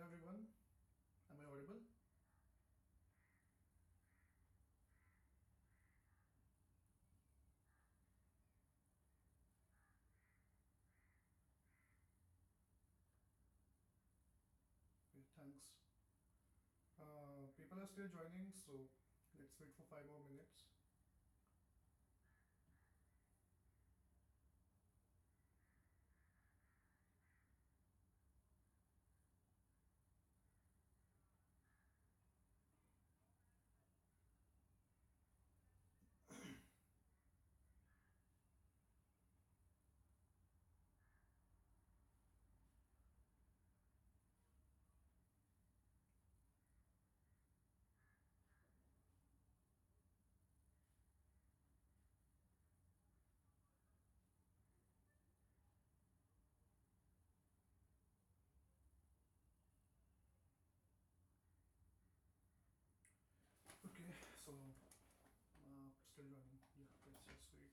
everyone. Am I audible? Okay, thanks. People are still joining, so let's wait for 5 more minutes. Okay, so still joining. Yeah, let's just wait.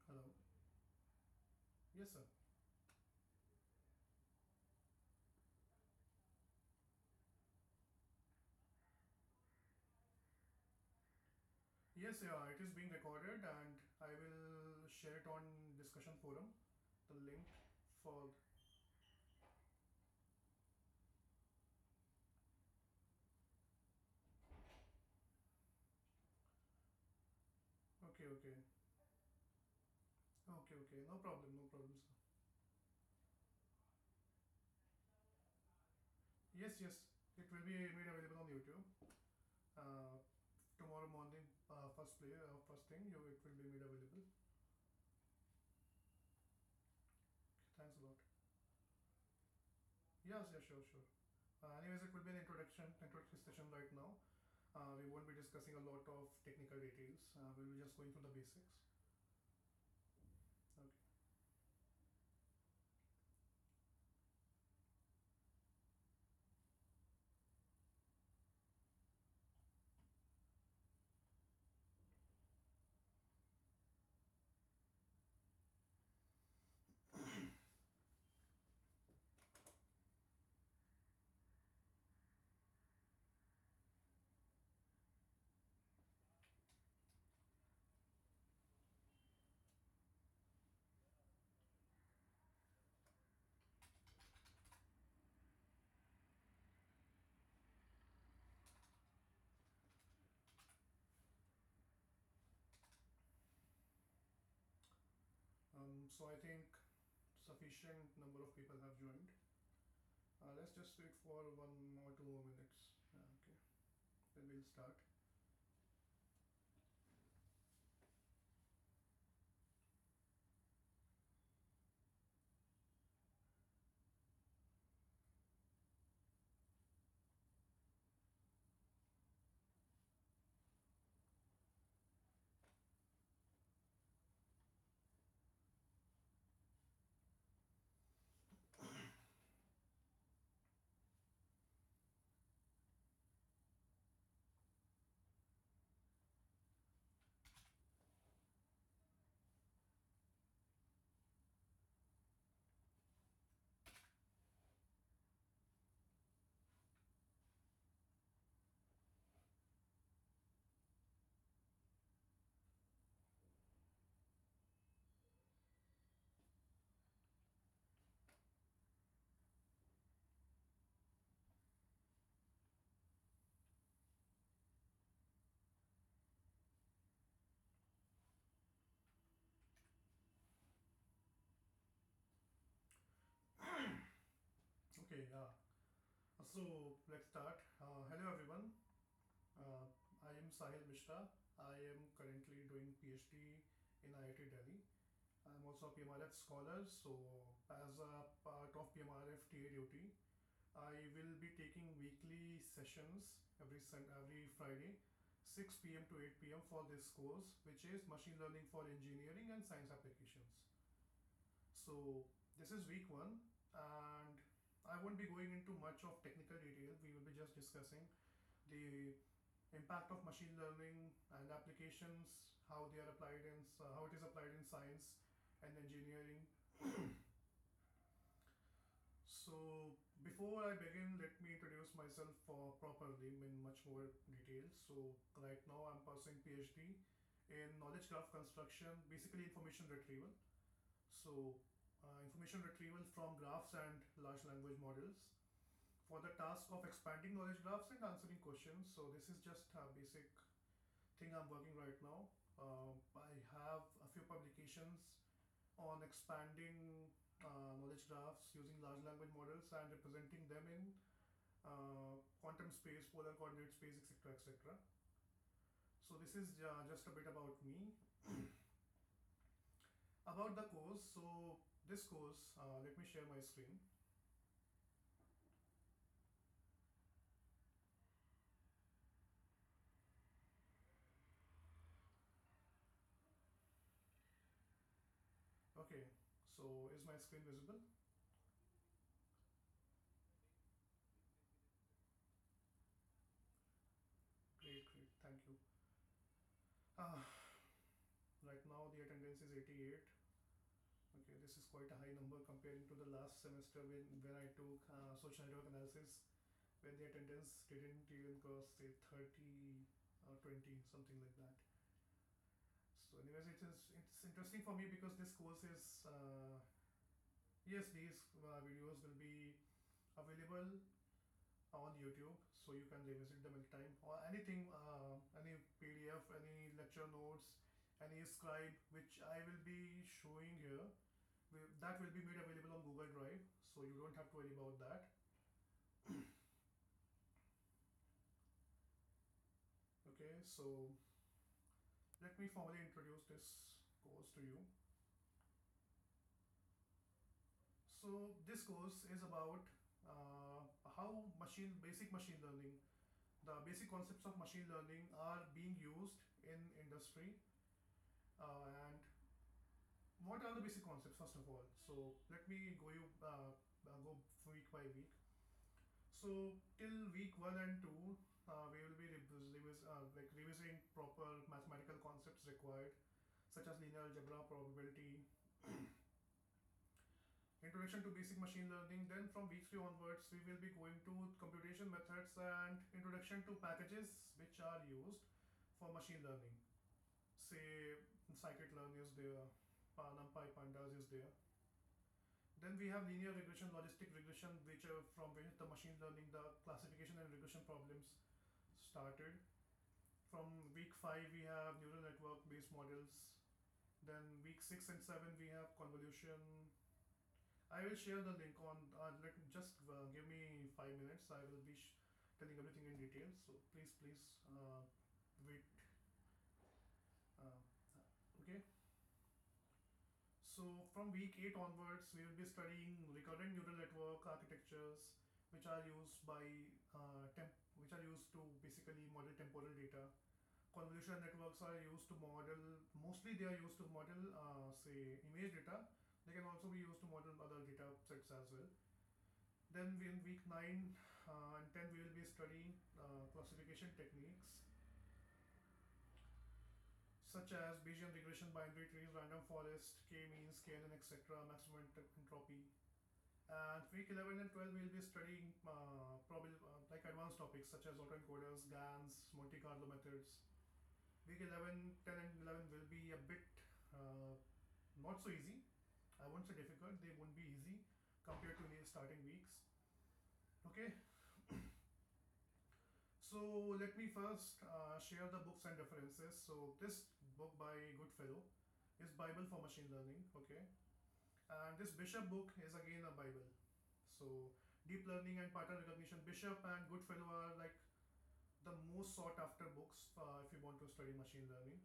Hello. Yes, sir. Yes, yeah, it is being recorded, and I will share it on discussion forum. The link for. Okay, okay, okay. No problem, no problem, sir. Yes, yes. It will be made available on YouTube. Uh, Tomorrow morning, first thing, it will be made available. Thanks a lot. Yes, yeah, sure, sure. Anyways, it will be an introduction session right now. We won't be discussing a lot of technical details. We'll be just going through the basics. Okay. So I think sufficient number of people have joined. Let's just wait for 1 or 2 more minutes. Okay. Then we'll start. Okay, yeah. So let's start. Hello everyone. Uh, I am Sahil Mishra. I am currently doing PhD in IIT Delhi. I'm also a PMRF scholar, so as a part of PMRF TA duty, I will be taking weekly sessions every Friday, 6 p.m. to 8 p.m. for this course, which is Machine Learning for Engineering and Science Applications. So this is week one, and I won't be going into much of technical detail. We will be just discussing the impact of machine learning and applications, how they are applied in, how it is applied in science and engineering. So before I begin, let me introduce myself properly in much more detail. So right now I'm pursuing PhD in knowledge graph construction, basically information retrieval. So information retrieval from graphs and large language models for the task of expanding knowledge graphs and answering questions. So this is just a basic thing I'm working right now. I have a few publications on expanding knowledge graphs using large language models and representing them in quantum space, polar coordinate space, etc. etc. So this is just a bit about me. About the course, so this course, let me share my screen. Okay, so is my screen visible? Great, great, thank you. Uh, right now the attendance is 88. Okay, this is quite a high number comparing to the last semester when I took social network analysis, when the attendance didn't even cross say 30 or 20, something like that. So anyways, it's interesting for me because this course is yes, these videos will be available on YouTube, so you can revisit them anytime or anything, any PDF, any lecture notes, any scribe which I will be showing here. That will be made available on Google Drive, so you don't have to worry about that. Okay, so let me formally introduce this course to you. So this course is about how basic machine learning, the basic concepts of machine learning are being used in industry, and what are the basic concepts first of all. So let me go week by week. So till week one and two, we will be revisiting proper mathematical concepts required, such as linear algebra, probability, introduction to basic machine learning. Then from week three onwards, we will be going to computation methods and introduction to packages which are used for machine learning. Say scikit-learn is there, NumPy pandas is there. Then we have linear regression, logistic regression, which from which the machine learning, the classification and regression problems started. From week 5 we have neural network based models. Then week 6 and 7 we have convolution. I will share the link on. Just give me 5 minutes. I will be telling everything in detail. So please wait. Uh, okay. So from week 8 onwards, we will be studying recurrent neural network architectures, which are used which are used to basically model temporal data. Convolutional networks are used to model. Mostly, they are used to model, say, image data. They can also be used to model other data sets as well. Then in week 9 and 10, we will be studying classification techniques such as Bayesian regression, binary trees, random forest, k-means, knn, etc., maximum entropy. And week 11 and 12 we will be studying like advanced topics such as autoencoders, GANs, Monte Carlo methods. Week 11, 10 and 11 will be a bit not so easy. I won't say difficult, they won't be easy compared to the starting weeks. Okay, so let me first share the books and references. So this book by Goodfellow is Bible for Machine Learning. Okay, and this Bishop book is again a Bible. So deep learning and pattern recognition, Bishop and Goodfellow are like the most sought after books if you want to study machine learning.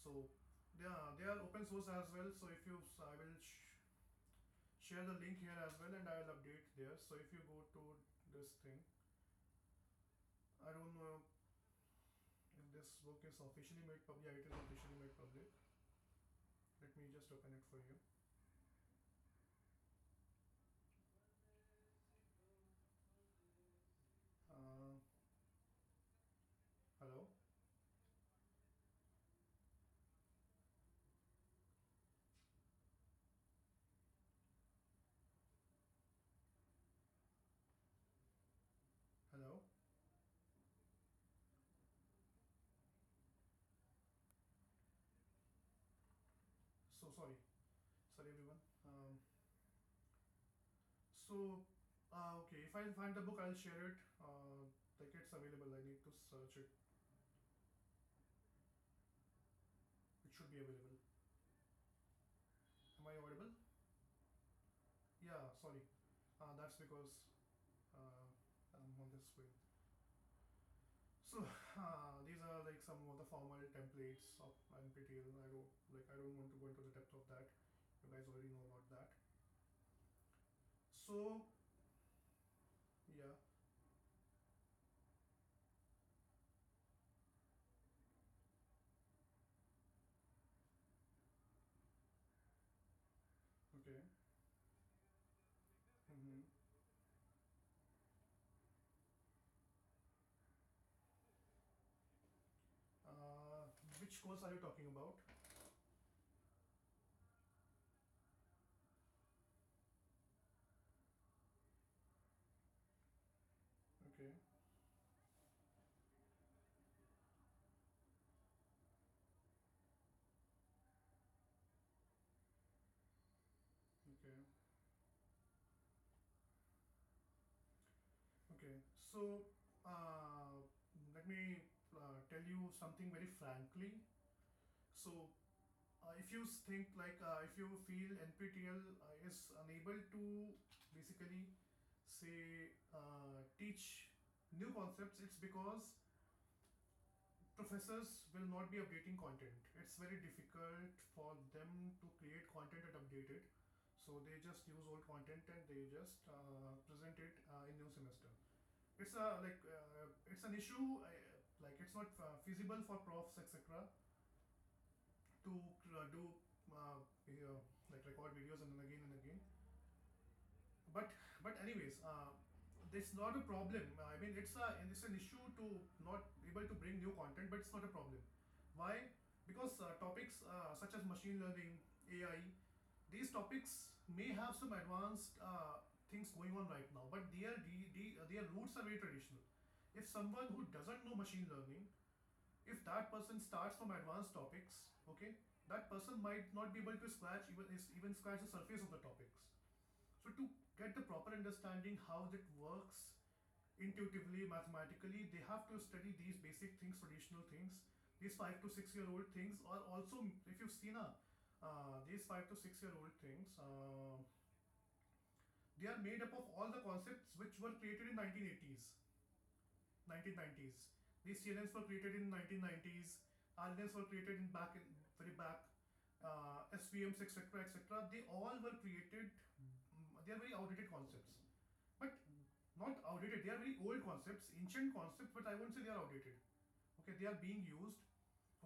So they are open source as well. So if you, I will share the link here as well, and I will update there. So if you go to this thing, I don't know if this book is officially made public. Yeah, it is officially made public. Let me just open it for you. Uh, Hello. Hello. So sorry. Sorry everyone. So okay, if I find the book, I'll share it. Like it's available. I need to search it. It should be available. Am I audible? Yeah. Sorry. That's because uh, I'm on this screen. So these are like some of the formal templates of NPTEL. I don't want to go into the depth of that. You guys already know about that. So yeah. Okay. Mm-hmm. Uh, which course are you talking about? Okay. Okay. Okay. So let me tell you something very frankly. So if you think like if you feel NPTEL is unable to basically say teach new concepts, it's because professors will not be updating content. It's very difficult for them to create content and update it. So they just use old content and they just present it in new semester. It's a it's an issue. Like it's not feasible for profs etc. to do like record videos and then again and again. But anyways, it's not a problem. I mean, it's an issue to not able to bring new content, but it's not a problem. Why? Because topics such as machine learning, AI, these topics may have some advanced things going on right now, but their roots are very traditional. If someone who doesn't know machine learning, if that person starts from advanced topics, okay, that person might not be able to scratch even scratch the surface of the topics. So to get the proper understanding how it works intuitively, mathematically, they have to study these basic things, traditional things. These 5 to 6 year old things, or also if you've seen these 5 to 6 year old things, they are made up of all the concepts which were created in 1980s, 1990s. These CNNs were created in 1990s. RNNs were created in back in very back. SVMs, etc., etc. They all were created. They are very outdated concepts, but not outdated. They are very old concepts, ancient concepts. But I won't say they are outdated. Okay, they are being used.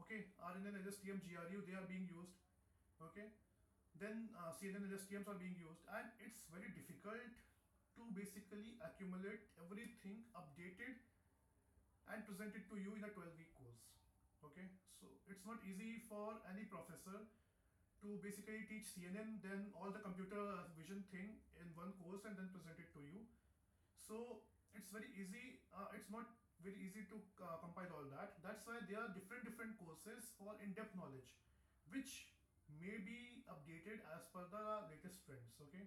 Okay, RNN, LSTM, GRU, they are being used. Okay, then CNN, LSTMs are being used, and it's very difficult to basically accumulate everything updated and present it to you in a 12-week course. Okay, so it's not easy for any professor to basically teach CNN, then all the computer vision thing in one course and then present it to you. So it's very easy. It's not very easy to compile all that. That's why there are different courses for in-depth knowledge, which may be updated as per the latest trends. Okay.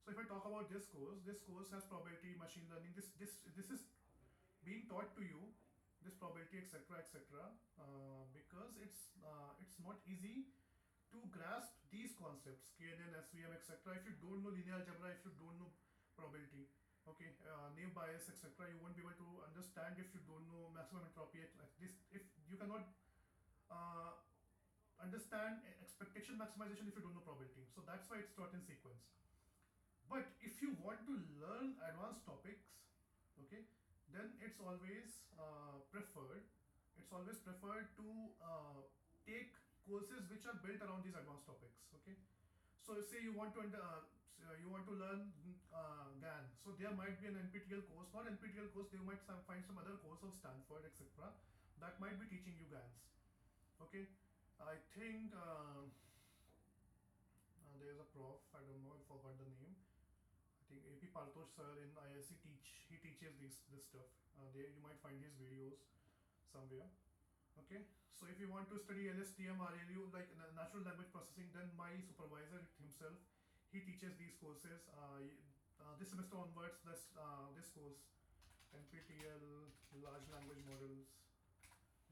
So if I talk about this course has probability, machine learning. This is being taught to you, this probability etc etc, because it's not easy to grasp these concepts, KNN, SVM etc, if you don't know linear algebra, if you don't know probability. Okay, naive bias etc, you won't be able to understand if you don't know maximum entropy. Like this, if you cannot uh, understand expectation maximization if you don't know probability. So that's why it's taught in sequence. But if you want to learn advanced topics, okay, then it's always preferred to take courses which are built around these advanced topics. Okay, so say you want to learn GAN, so there might be an NPTEL course, not NPTEL course. They might find some other course of Stanford, etc., that might be teaching you GANs. Okay, I think there's a prof. I don't know. I forgot the name. I think AP Partosh sir in ISC he teaches this stuff. There you might find his videos somewhere. Okay, so if you want to study LSTM, RLU, like natural language processing, then my supervisor himself, he teaches these courses. This semester onwards, this course, NPTEL large language models.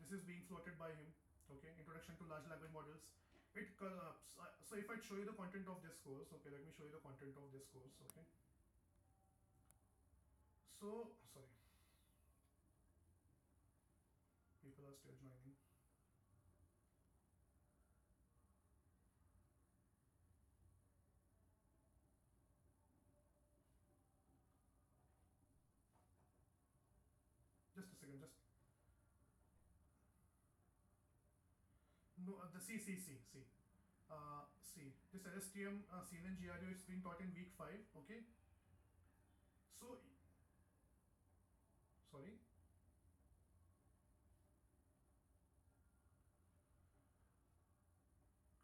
This is being floated by him. Okay, introduction to large language models. So if I show you the content of this course, okay, let me show you the content of this course. Okay, so sorry, people are still joining. Just a second, just no, the C. See, this LSTM CNN GRU is being taught in week 5. Okay, so sorry.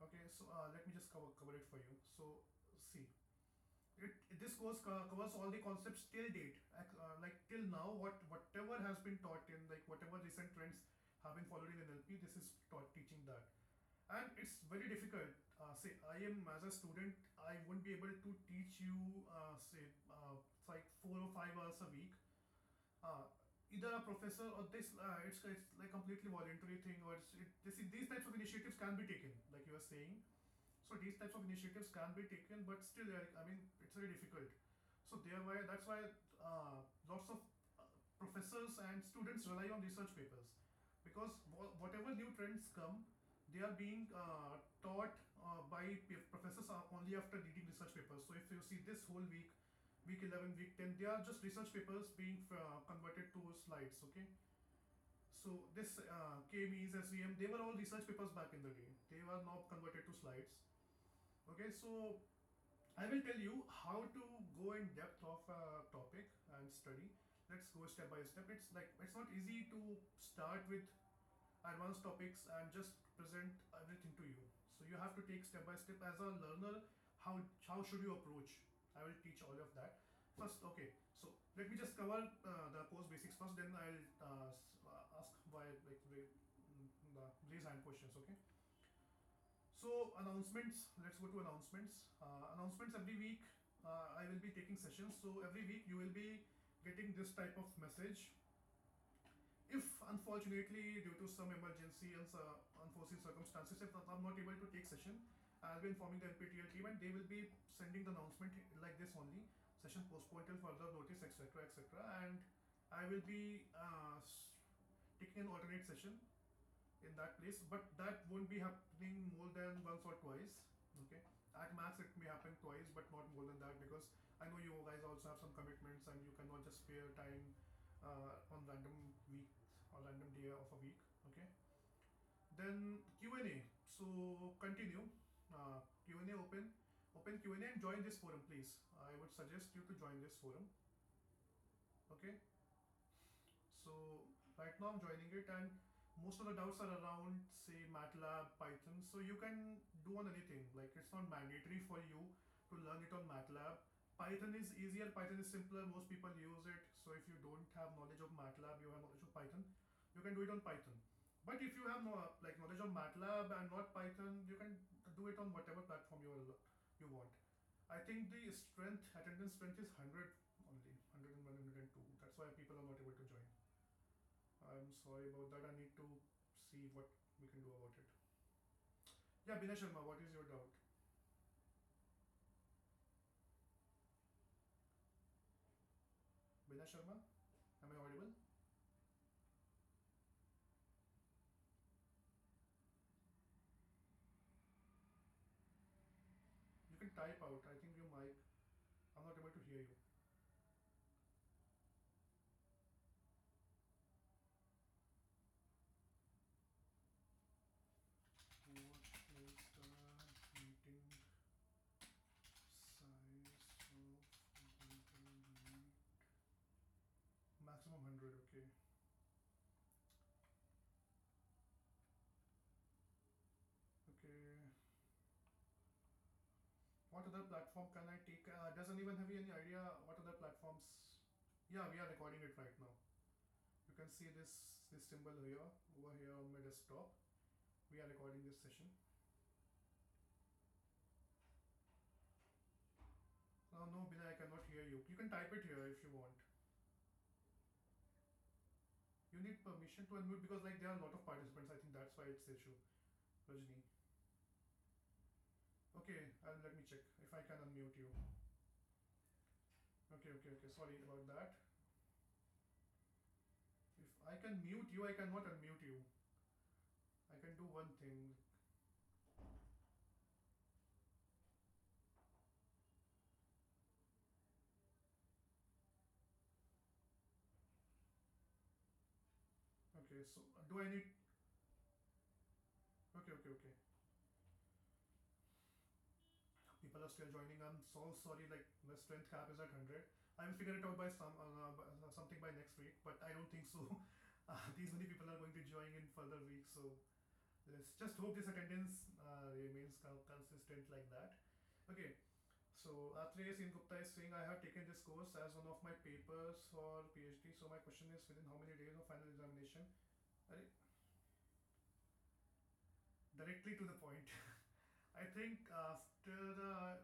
Okay, so let me just cover it for you. So see, this course covers all the concepts till date, like till now. Whatever has been taught in, like whatever recent trends have been followed in NLP, this is teaching that, and it's very difficult. Say I am as a student, I won't be able to teach you say it's like 4 or 5 hours a week. Uh, Either a professor or it's like completely voluntary thing, or these types of initiatives can be taken, like you are saying. So these types of initiatives can be taken, but still, I mean, it's very difficult. So that's why lots of professors and students rely on research papers, because whatever new trends come, they are being taught by professors only after reading research papers. So if you see this whole week 11, week 10, they are just research papers being converted to slides. Okay, so this KMEs, SVM, they were all research papers back in the day. They were now converted to slides. Okay, so I will tell you how to go in depth of a topic and study. Let's go step by step. It's not easy to start with advanced topics and just present everything to you. So you have to take step by step as a learner. How should you approach? I will teach all of that. First, okay. So let me just cover the course basics first. Then I'll ask why raise hand questions. Okay. So announcements. Let's go to announcements. Announcements every week. I will be taking sessions. So every week you will be getting this type of message. If unfortunately due to some emergency and unforeseen circumstances, if I'm not able to take session, I'll be informing the NPTEL team and they will be sending the announcement like this only. Session postponed till further notice, etc., etc. And I will be taking an alternate session in that place, but that won't be happening more than once or twice. Okay, at max it may happen twice, but not more than that, because I know you guys also have some commitments and you cannot just spare time on random week or random day of a week. Okay, then Q&A. So continue. Q&A open Q&A and join this forum, please. I would suggest you to join this forum. Okay, so right now I'm joining it, and most of the doubts are around say MATLAB, Python. So you can do on anything, like it's not mandatory for you to learn it on MATLAB. Python is easier, Python is simpler, most people use it. So if you don't have knowledge of MATLAB, you have knowledge of Python, you can do it on Python. But if you have no knowledge of MATLAB and not Python, you can do it on whatever platform you want. I think the attendance strength is 100 only, 101, 102. That's why people are not able to join. I'm sorry about that. I need to see what we can do about it. Yeah, Binay Sharma, what is your doubt? Binay Sharma, am I audible? type out. I think your mic. I'm not able to hear you. What is the meeting size of Google Meet? Maximum 100. Okay. Okay. What other platform can I take? Does anyone have any idea what other platforms? Yeah, we are recording it right now. You can see this symbol here over here on my desktop. We are recording this session. No, Binay, I cannot hear you. You can type it here if you want. You need permission to unmute because like there are a lot of participants. I think that's why it's the issue. Rajni. Okay, let me check if I can unmute you. Okay. Sorry about that. If I can mute you, I cannot unmute you. I can do one thing. Okay, so do I need? Okay. People are still joining. I'm so sorry. Like the strength cap is at 100. I will figure it out by something by next week, but I don't think so. These many people are going to join in further weeks, so let's just hope this attendance remains consistent like that. Okay, so Atreya Sen Gupta is saying I have taken this course as one of my papers for PhD. So my question is within how many days of final examination? Directly to the point. I think after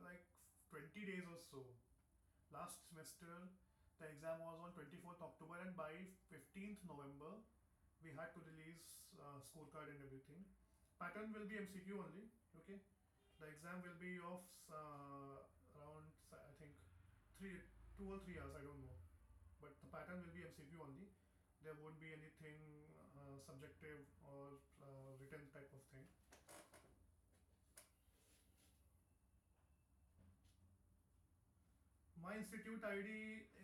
like 20 days or so. Last semester, the exam was on 24th October, and by 15th November, we had to release scorecard and everything. Pattern will be MCQ only. Okay, the exam will be of around I think 2 or 3 hours. I don't know, but the pattern will be MCQ only. There won't be anything subjective or written type of thing. My institute ID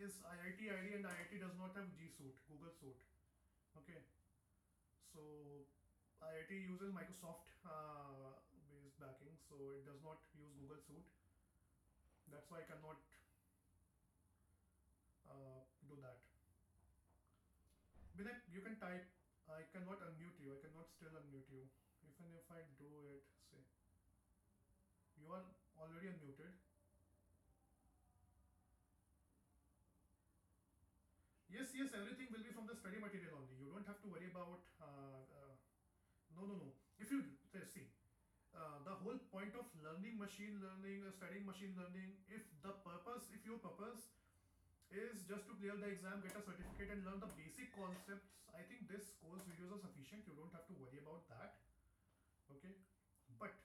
is IIT ID, and IIT does not have G Suite, Google Suite. Okay, so IIT uses Microsoft based backing, so it does not use Google Suite. That's why I cannot do that. Binak, you can type. I cannot unmute you. I cannot still unmute you. Even if I do it, say you are already unmuted. Yes, everything will be from the study material only. You don't have to worry about. No. If you see, the whole point of learning machine learning, studying machine learning, if your purpose is just to clear the exam, get a certificate, and learn the basic concepts, I think this course videos are sufficient. You don't have to worry about that. Okay, but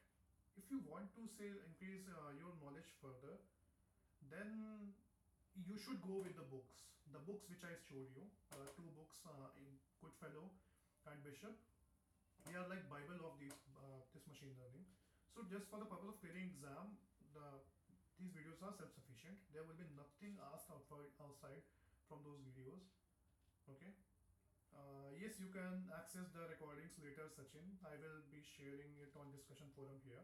if you want to say increase your knowledge further, then you should go with the books. The books which I showed you, two books in Goodfellow and Bishop, they are like Bible of this machine learning. So just for the purpose of clearing exam, these videos are self-sufficient. There will be nothing asked outside from those videos. Okay. Yes, you can access the recordings later, Sachin. I will be sharing it on discussion forum here,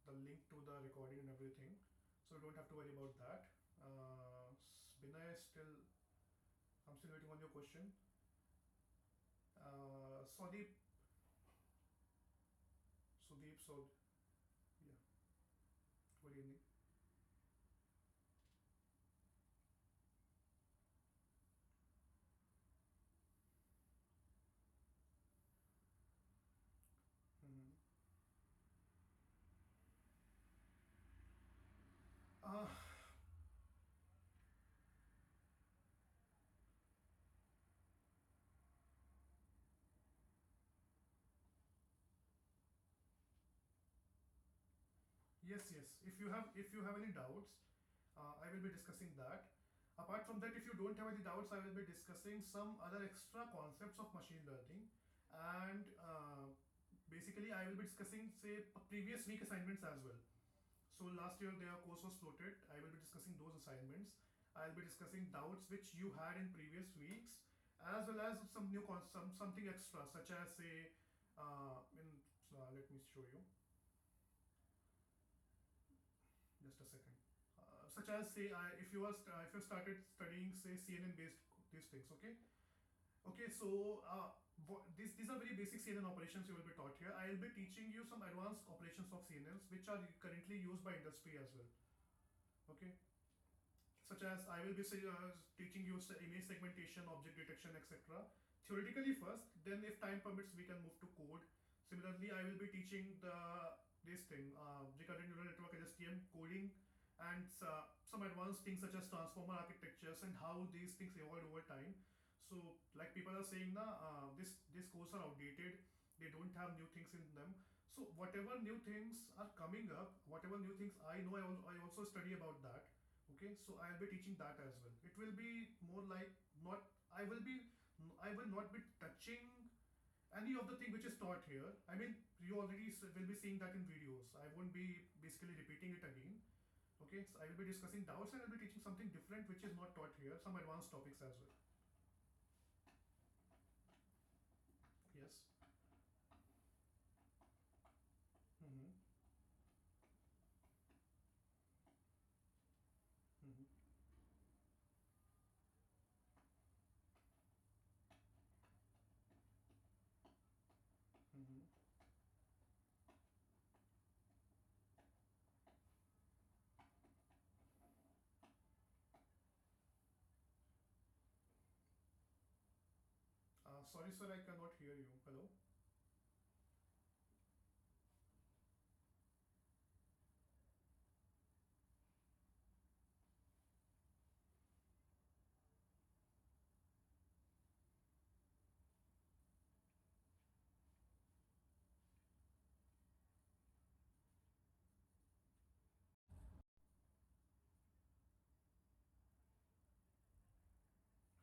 the link to the recording and everything. So you don't have to worry about that. Binay I'm still waiting on your question. Sudeep, so yeah. What do you need? Mm-hmm. Uh, yes. If you have any doubts, I will be discussing that. Apart from that, if you don't have any doubts, I will be discussing some other extra concepts of machine learning, and basically I will be discussing say previous week assignments as well. So last year their course was floated. I will be discussing those assignments. I'll be discussing doubts which you had in previous weeks, as well as some new something extra, such as say, let me show you. Just a second. Such as say, if you started studying say CNN based these things, okay. Okay, so these are very basic CNN operations you will be taught here. I will be teaching you some advanced operations of CNNs which are currently used by industry as well. Okay, such as I will be teaching you image segmentation, object detection, etc. Theoretically first, then if time permits, we can move to code. Similarly, I will be teaching this thing, recurrent neural network LSTM coding, and some advanced things such as transformer architectures and how these things evolved over time. So, like people are saying, this course are outdated. They don't have new things in them. So, whatever new things are coming up, whatever new things I know, I also study about that. Okay, so I'll be teaching that as well. It will be more like not I will not be touching any of the thing which is taught here. I mean, you already will be seeing that in videos. I won't be basically repeating it again. Okay, so I will be discussing doubts and I'll be teaching something different which is not taught here, some advanced topics as well. Yes. Mm-hmm. Mm-hmm. Mm-hmm. Sorry, sir, I cannot hear you. Hello.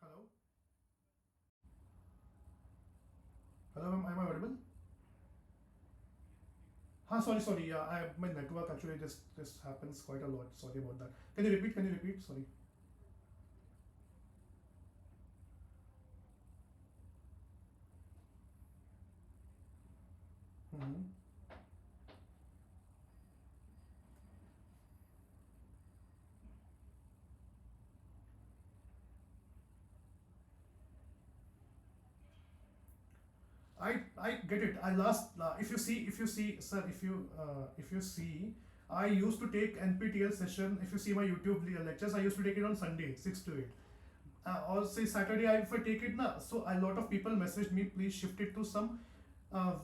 Hello. Hello, am I audible? Sorry. Yeah, my network actually just happens quite a lot. Sorry about that. Can you repeat? Can you repeat? Sorry. Mm-hmm. I get it. I last if you see sir if you see I used to take NPTEL session. If you see my YouTube lectures, I used to take it on Sunday 6 to 8. Or say Saturday, if I take it na, so a lot of people messaged me, please shift it to some uh,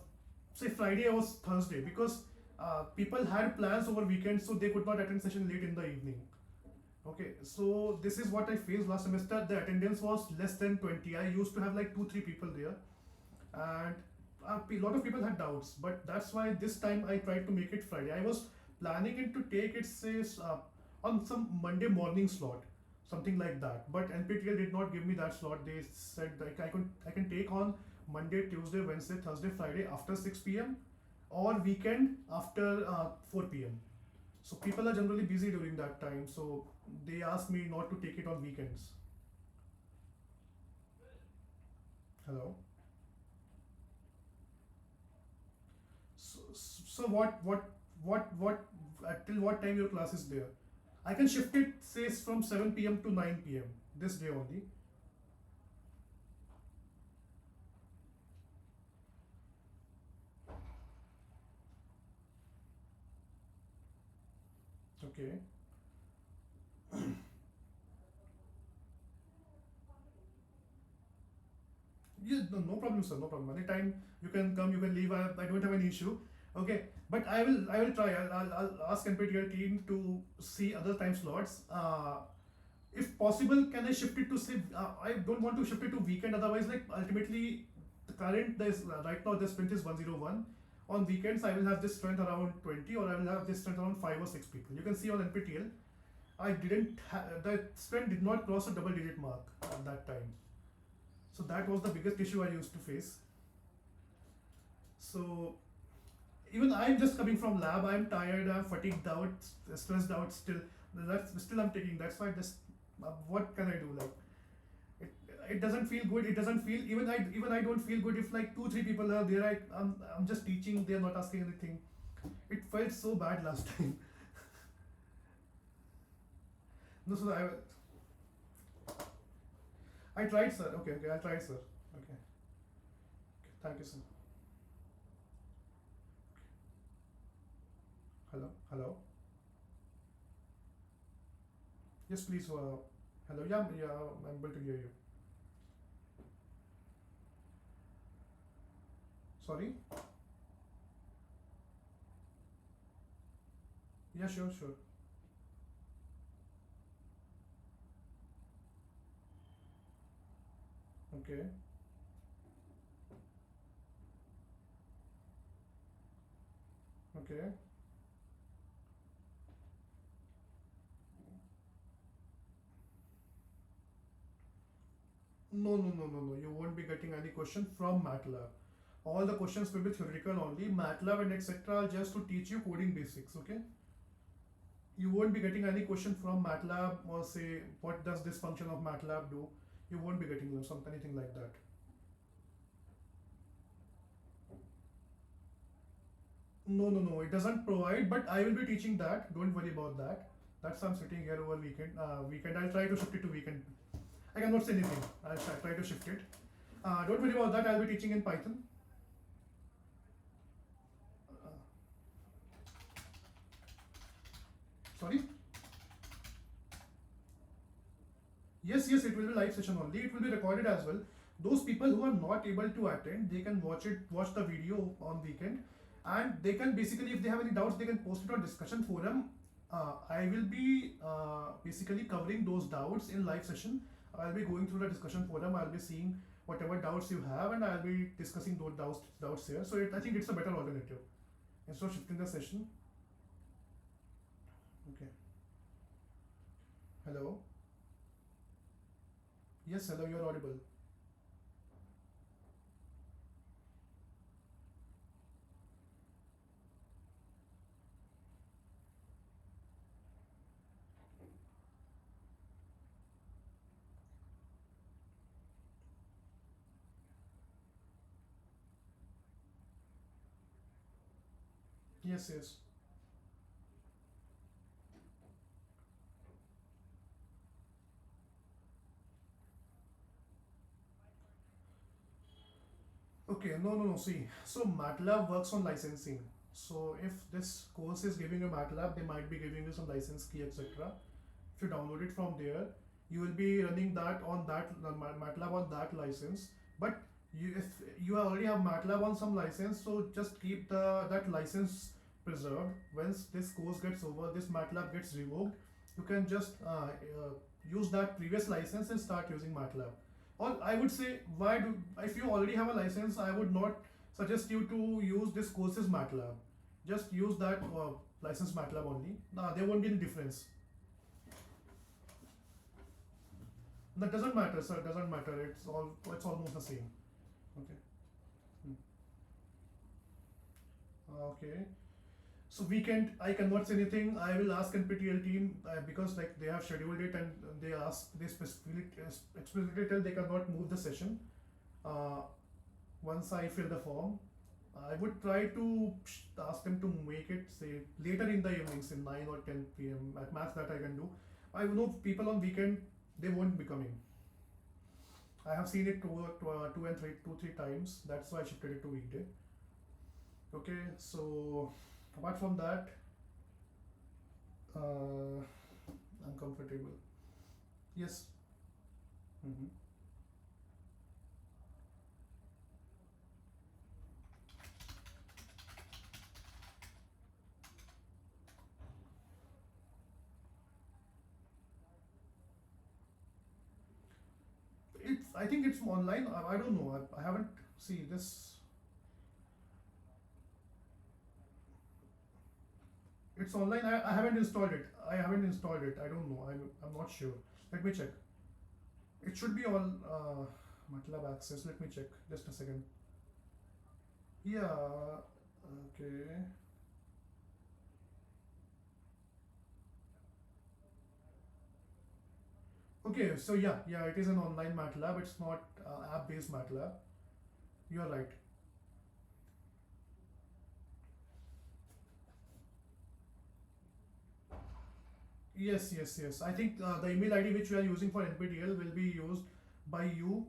say Friday or Thursday because people had plans over weekends, so they could not attend session late in the evening. Okay, so this is what I faced last semester. The attendance was less than 20. I used to have like 2-3 people there, and a lot of people had doubts, but that's why this time I tried to make it Friday. I was planning it to take it says on some Monday morning slot, something like that, but NPTEL did not give me that slot. They said like I can take on Monday, Tuesday, Wednesday, Thursday, Friday after 6 p.m. or weekend after 4 p.m. So people are generally busy during that time, so they asked me not to take it on weekends. Hello. So till what time your class is there? I can shift it says from 7 p.m. to 9 p.m. this day only. Okay. Yeah, no problem, sir. No problem. Anytime you can come, you can leave. I don't have any issue. Okay, but I will try. I'll ask NPTEL team to see other time slots. If possible, can I shift it to say? I don't want to shift it to weekend. Otherwise, like ultimately, the current there's right now the strength is 101. On weekends, I will have this strength around 20, or I will have this strength around 5 or 6 people. You can see on NPTEL, I didn't the strength did not cross a double digit mark at that time. So that was the biggest issue I used to face. So Even I'm just coming from lab. I'm tired. I'm fatigued out, stressed out. Still I'm taking. That's why I just what can I do? Like it, it doesn't feel good. It doesn't feel even I don't feel good if like 2 3 people are there. I'm just teaching. They're not asking anything. It felt so bad last time. No, so I tried, sir. Okay, I tried, sir. Okay, thank you, sir. Hello. Yes, please. Hello. Yeah, I'm able to hear you. Sorry. Yeah, sure. Okay. Okay. No. You won't be getting any question from MATLAB. All the questions will be theoretical only. MATLAB and etc. are just to teach you coding basics. Okay. You won't be getting any question from MATLAB or say what does this function of MATLAB do. You won't be getting some anything like that. No. It doesn't provide, but I will be teaching that. Don't worry about that. That's why I'm sitting here over weekend. Weekend. I'll try to shift it to weekend. I cannot say anything. I'll try to shift it. Don't worry about that. I'll be teaching in Python. Uh, Sorry. Yes. It will be live session only. It will be recorded as well. Those people who are not able to attend, they can watch the video on weekend, and they can basically, if they have any doubts, they can post it on discussion forum. I will be basically covering those doubts in live session. I'll be going through the discussion forum. I'll be seeing whatever doubts you have, and I'll be discussing those doubts here. So I think it's a better alternative instead of shifting the session. Okay. Hello. Yes. Hello. You're audible. Yes. Okay, no. See, so MATLAB works on licensing. So if this course is giving you MATLAB, they might be giving you some license key, etc. If you download it from there, you will be running that on that MATLAB on that license. But if you already have MATLAB on some license, so just keep that license preserved. Once this course gets over, this MATLAB gets revoked, you can just use that previous license and start using MATLAB. Or I would say, if you already have a license, I would not suggest you to use this course's MATLAB. Just use that license MATLAB only. There won't be any difference. That doesn't matter, sir. It doesn't matter. It's almost the same. Okay. Hmm. Okay. So weekend, I cannot say anything. I will ask NPTEL team because like they have scheduled it and they explicitly tell they cannot move the session. Uh, Once I fill the form, I would try to ask them to make it say later in the evenings in 9 or 10 p.m. at max that I can do. I know people on weekend they won't be coming. I have seen it two, three times. That's why I shifted it to weekday. Okay, so apart from that, uh, I'm comfortable. Yes. Hmm. I think it's online. I don't know. I haven't see this. It's online. I haven't installed it. I don't know. I'm not sure. Let me check. It should be all MATLAB access. Let me check. Just a second. Yeah. Okay. Okay, so yeah, it is an online MATLAB. It's not app-based MATLAB. You are right. Yes. I think the email ID which we are using for NPTEL will be used by you.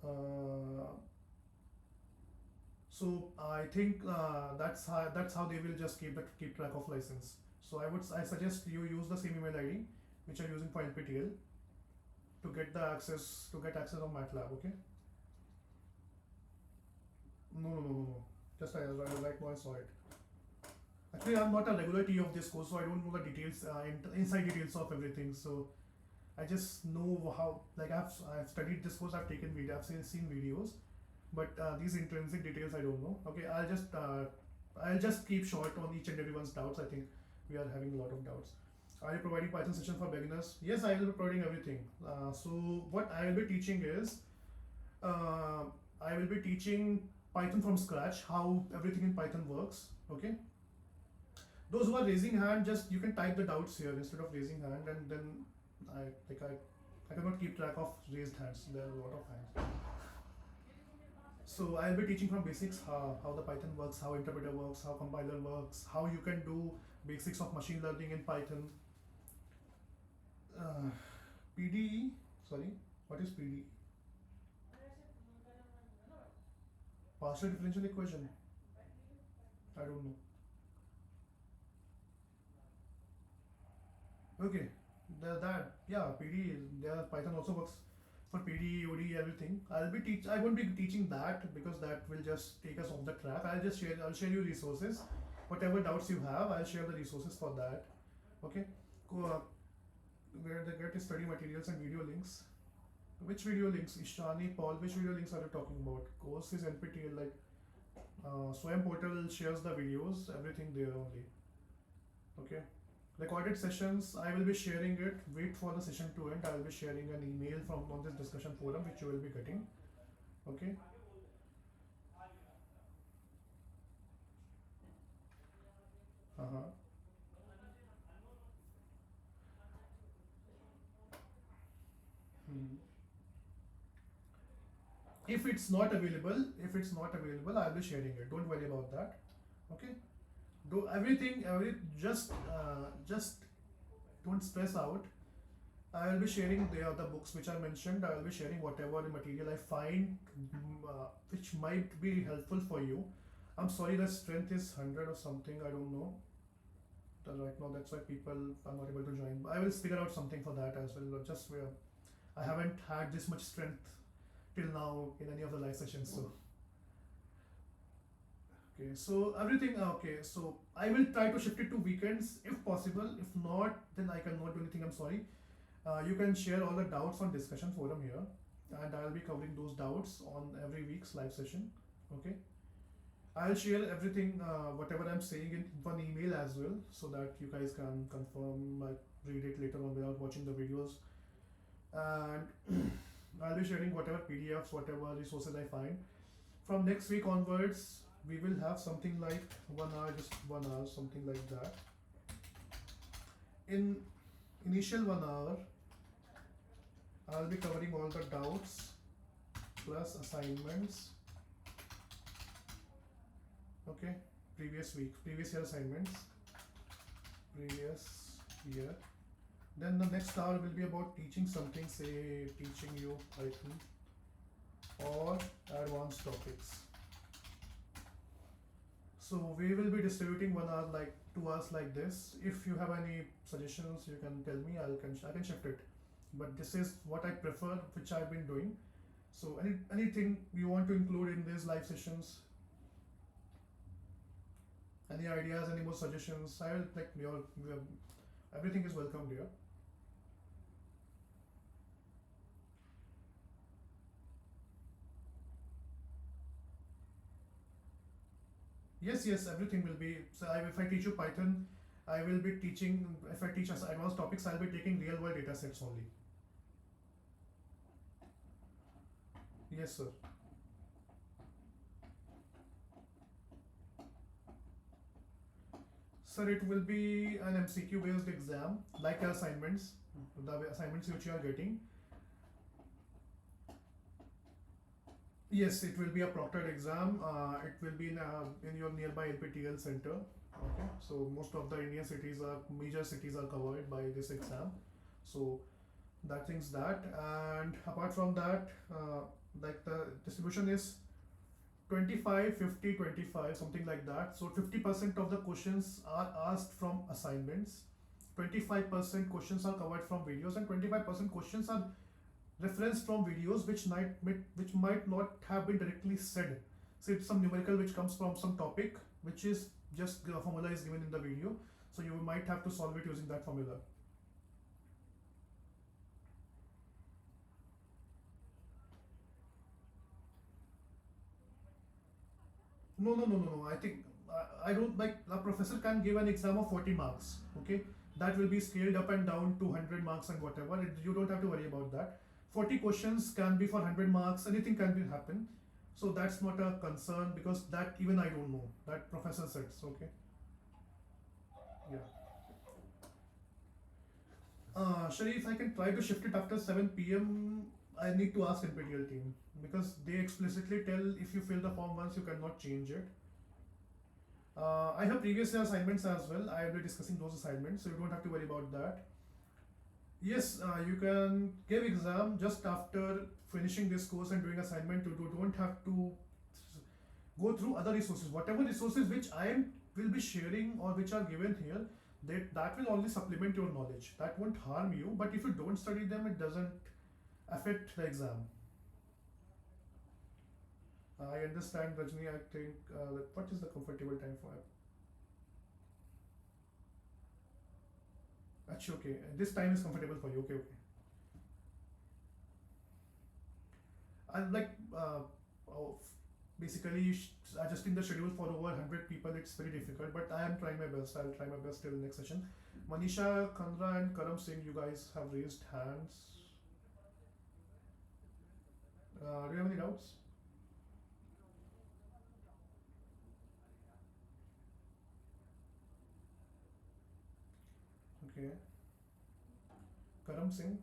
Uh, so I think that's how they will just keep track of license. So I suggest you use the same email ID which are using for NPTEL to get access of MATLAB. Okay. No. Just right now I saw it. Actually, I'm not a regular T of this course, so I don't know the details, inside details of everything. So I just know how, like I've studied this course, I've taken video, I've seen videos, but these intrinsic details I don't know. Okay, I'll just keep short on each and everyone's doubts. I think we are having a lot of doubts. Are you providing Python session for beginners? Yes, I will be providing everything. So what I will be teaching is, uh, I will be teaching Python from scratch, how everything in Python works. Okay, those who are raising hand, just you can type the doubts here instead of raising hand, and then I like I cannot keep track of raised hands. There are a lot of hands. So I'll be teaching from basics, how the Python works, how interpreter works, how compiler works, how you can do basics of machine learning in Python. Uh, PDE, sorry, what is PDE? Partial differential equation. I don't know. Okay, that yeah, PDE. There Python also works for PDE, ODE, everything. I won't be teaching that because that will just take us off the track. I'll share you resources. Whatever doubts you have, I'll share the resources for that. Okay. Go where they get study materials and video links. Which video links? Ishani, Paul, which video links are you talking about? Course is NPTEL, like Swam portal shares the videos, everything there only. Okay. Recorded sessions, I will be sharing it. Wait for the session to end. I will be sharing an email from on this discussion forum which you will be getting. Okay. Uh-huh. Hmm. If it's not available, I'll be sharing it. Don't worry about that. Okay. Do everything. Just don't stress out. I will be sharing the books which are mentioned. I will be sharing whatever material I find which might be helpful for you. I'm sorry the strength is 100 or something. I don't know. Right now, that's why people are not able to join. I will figure out something for that as well. Just where I haven't had this much strength till now in any of the live sessions. So okay, so everything okay. So I will try to shift it to weekends if possible. If not, then I cannot do anything. I'm sorry. You can share all the doubts on discussion forum here, and I'll be covering those doubts on every week's live session. Okay. I'll share everything, whatever I'm saying in one email as well, so that you guys can confirm, like, read it later on without watching the videos. And I'll be sharing whatever PDFs, whatever resources I find. From next week onwards, we will have something like 1 hour, just 1 hour, something like that. In initial 1 hour, I'll be covering all the doubts plus assignments. Okay, previous year assignments, previous year. Then the next hour will be about teaching something, say teaching you Python or advanced topics. So we will be distributing 1 hour, like 2 hours like this. If you have any suggestions, you can tell me. I can shift it. But this is what I prefer, which I've been doing. So anything you want to include in these live sessions, any ideas, any more suggestions, I will like your everything is welcomed here. Yes, everything will be. So if I teach you Python, I will be teaching. If I teach us advanced topics, I'll be taking real world data sets only. Yes, sir. Sir, it will be an MCQ based exam, like your assignments, the assignments which you are getting. Yes, it will be a proctored exam. It will be in your nearby NPTEL center. Okay, so most of the Indian cities are major cities are covered by this exam. So that things that, and apart from that, like the distribution is 25, 50, 25, something like that. So 50% of the questions are asked from assignments. 25% questions are covered from videos, and 25% questions are reference from videos which might not have been directly said. So it's some numerical which comes from some topic which is just formula is given in the video. So you might have to solve it using that formula. No, no, no, no, no. I think I don't like a professor can give an exam of 40 marks. Okay, that will be scaled up and down to 100 marks and whatever. You don't have to worry about that. 40 questions can be for 100 marks. Anything can be happen. So that's not a concern because that even I don't know. That professor says. Okay. Yeah. Sharif, I can try to shift it after 7 p.m. I need to ask NPTEL team because they explicitly tell if you fill the form once, you cannot change it. I have previous year assignments as well. I will be discussing those assignments, so you don't have to worry about that. Yes, you can give exam just after finishing this course and doing assignment. You don't have to go through other resources. Whatever resources which I am will be sharing or which are given here, that will only supplement your knowledge. That won't harm you. But if you don't study them, it doesn't affect the exam. I understand, Rajni. I think what is the comfortable time for? Achha, okay. This time is comfortable for you. Okay, okay. I'm like oh, basically adjusting the schedule for over 100 people. It's very difficult, but I am trying my best. I'll try my best till the next session. Manisha, Kandra, and Karam Singh, you guys have raised hands. Do you have any doubts? Okay. Karam Singh.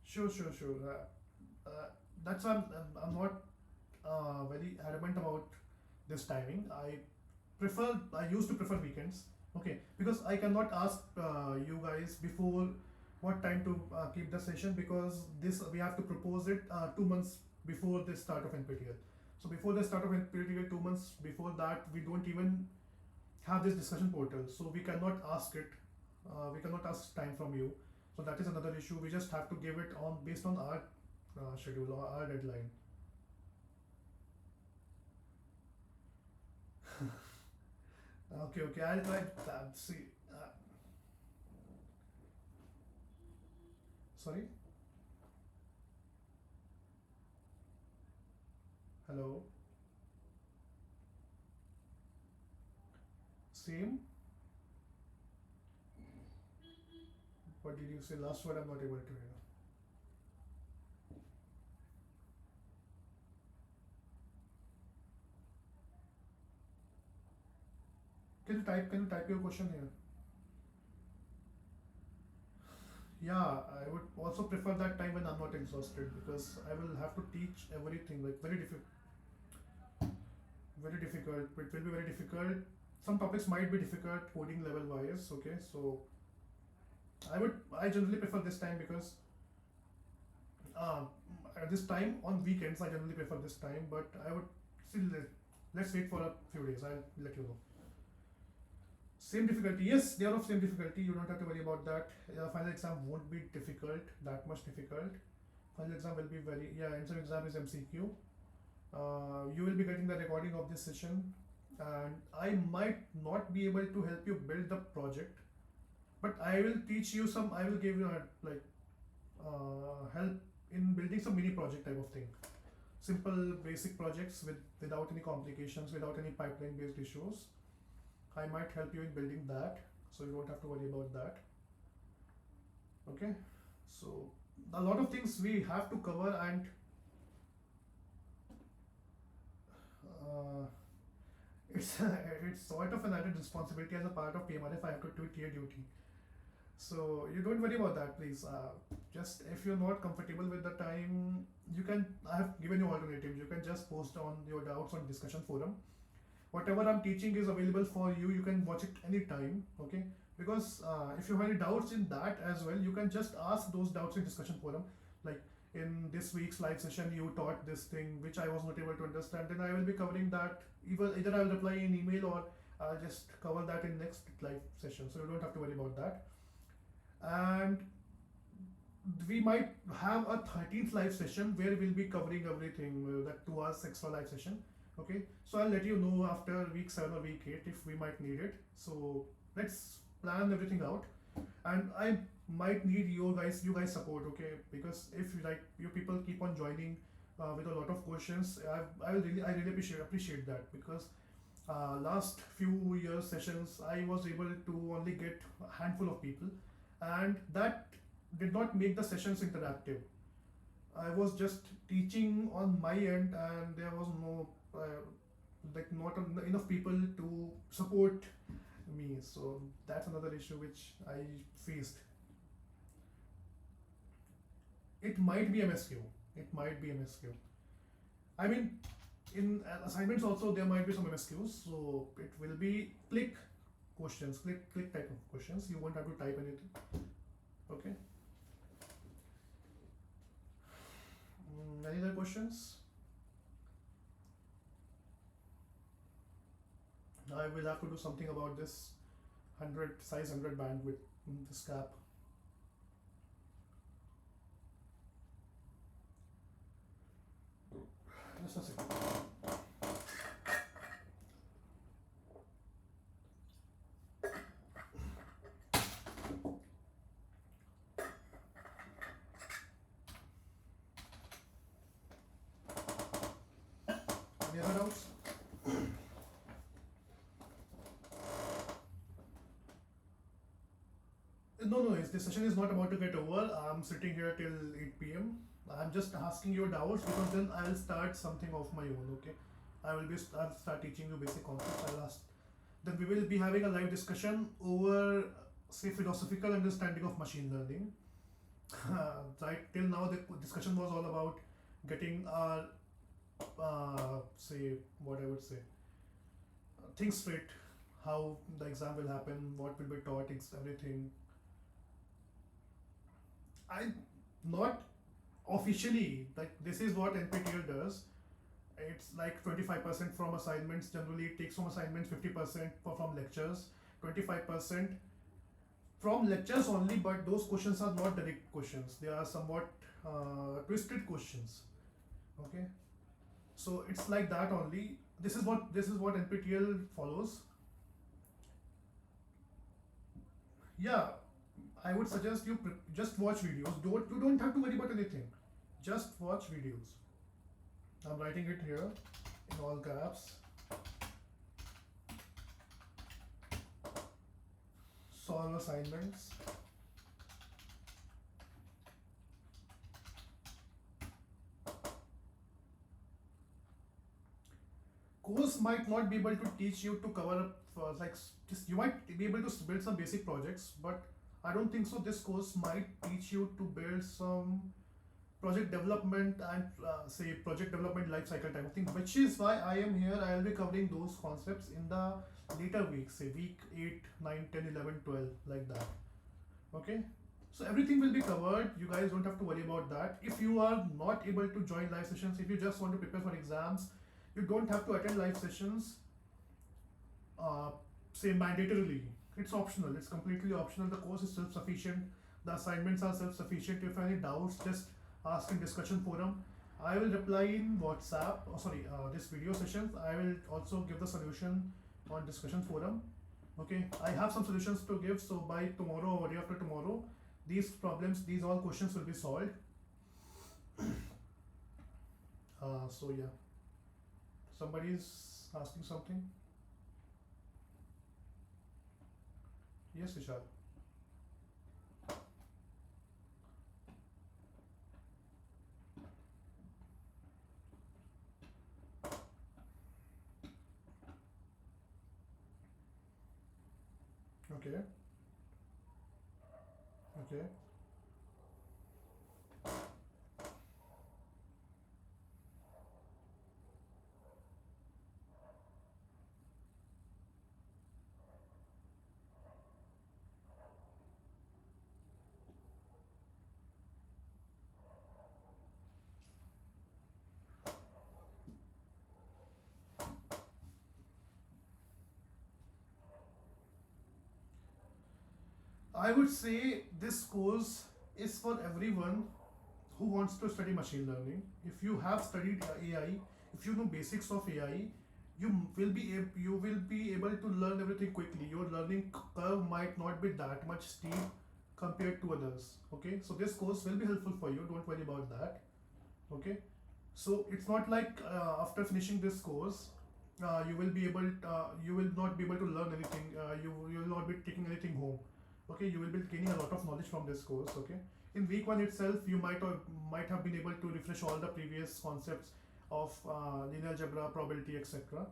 Sure, sure, sure. That's why I'm not very adamant about this timing. I used to prefer weekends. Okay, because I cannot ask you guys before what time to keep the session because this we have to propose it 2 months before the start of NPTEL. So before the start of NPTEL, 2 months before that, we don't even have this discussion portal. So we cannot ask it. We cannot ask time from you. So that is another issue. We just have to give it on based on our schedule or our deadline. Okay, okay. I'll try that. See, sorry. Hello. Same. What did you say? Last word I'm not able to hear. Can you type your question here? Yeah, I would also prefer that time when I'm not exhausted because I will have to teach everything like very difficult. Very difficult. It will be very difficult. Some topics might be difficult coding level wise. Okay, so I generally prefer this time because uh, at this time on weekends I generally prefer this time, but I would still let's wait for a few days. I'll let you know. Same difficulty. Yes, they are of same difficulty. You don't have to worry about that. Final exam won't be difficult, that much difficult. Final exam will be very, yeah, answer exam is MCQ. You will be getting the recording of this session, and I might not be able to help you build the project, but I will teach you some. I will give you help in building some mini project type of thing. Simple basic projects without any complications, without any pipeline based issues. I might help you in building that, so you don't have to worry about that. Okay, so a lot of things we have to cover, and uh, it's it's sort of an added responsibility as a part of PMRF. I have to do tier duty. So you don't worry about that, please. Just if you're not comfortable with the time, you can. I have given you alternatives. You can just post on your doubts on discussion forum. Whatever I'm teaching is available for you. You can watch it anytime. Okay. Because if you have any doubts in that as well, you can just ask those doubts in discussion forum. Like in this week's live session, you taught this thing which I was not able to understand. Then I will be covering that. Either I'll reply in email or I'll just cover that in next live session. So you don't have to worry about that. And we might have a 13th live session where we'll be covering everything, that 2 hours extra live session. Okay, so I'll let you know after week 7 or week 8 if we might need it. So let's plan everything out, and I might need you guys support. Okay, because if you people keep on joining with a lot of questions, I really appreciate that, because last few years sessions I was able to only get a handful of people, and that did not make the sessions interactive. I was just teaching on my end, and there was no not enough people to support me. So that's another issue which I faced. It might be MSQ. It might be MSQ. I mean, in assignments also there might be some MSQs. So it will be click questions, click type of questions. You won't have to type anything. Okay. Any other questions? I will have to do something about this 100 band with this cap. Just a second. Any other doubts? No, this session is not about to get over. I'm sitting here till 8 p.m. I'm just asking your doubts, because then I'll start something of my own. Okay, I'll start teaching you basic concepts. Then we will be having a live discussion over, say, philosophical understanding of machine learning. Right till now, the discussion was all about getting our say, what I would say, things straight, how the exam will happen, what will be taught, everything. I not officially, like, this is what NPTEL does. It's like 25% from assignments. Generally, it takes from assignments, 50% from lectures, 25% from lectures only. But those questions are not direct questions. They are somewhat twisted questions. Okay, so it's like that only. This is what NPTEL follows. Yeah, I would suggest you just watch videos. You don't have to worry about anything. Just watch videos. I'm writing it here in all caps. Solve assignments. Course might not be able to teach you to cover up just you might be able to build some basic projects, but I don't think so. This course might teach you to build some project development and say project development life cycle type of thing, which is why I am here. I will be covering those concepts in the later weeks, say week 8, 9, 10, 11, 12, like that. Okay, so everything will be covered. You guys don't have to worry about that. If you are not able to join live sessions, if you just want to prepare for exams, you don't have to attend live sessions, say mandatorily. It's optional. It's completely optional. The course is self-sufficient. The assignments are self-sufficient. If any doubts, just ask in discussion forum. I will reply in WhatsApp. This video session. I will also give the solution on discussion forum. Okay, I have some solutions to give. So by tomorrow or day after tomorrow, these all questions will be solved. So yeah, somebody is asking something. Yes, Vishal. Okay. Okay. I would say this course is for everyone who wants to study machine learning. If you have studied AI, if you know basics of AI, you will be able to learn everything quickly. Your learning curve might not be that much steep compared to others. Okay, so this course will be helpful for you. Don't worry about that. Okay, so it's not like after finishing this course, you will not be able to learn anything. You will not be taking anything home. Okay, you will be gaining a lot of knowledge from this course. Okay, in week one itself, you might have been able to refresh all the previous concepts of linear algebra, probability, etc.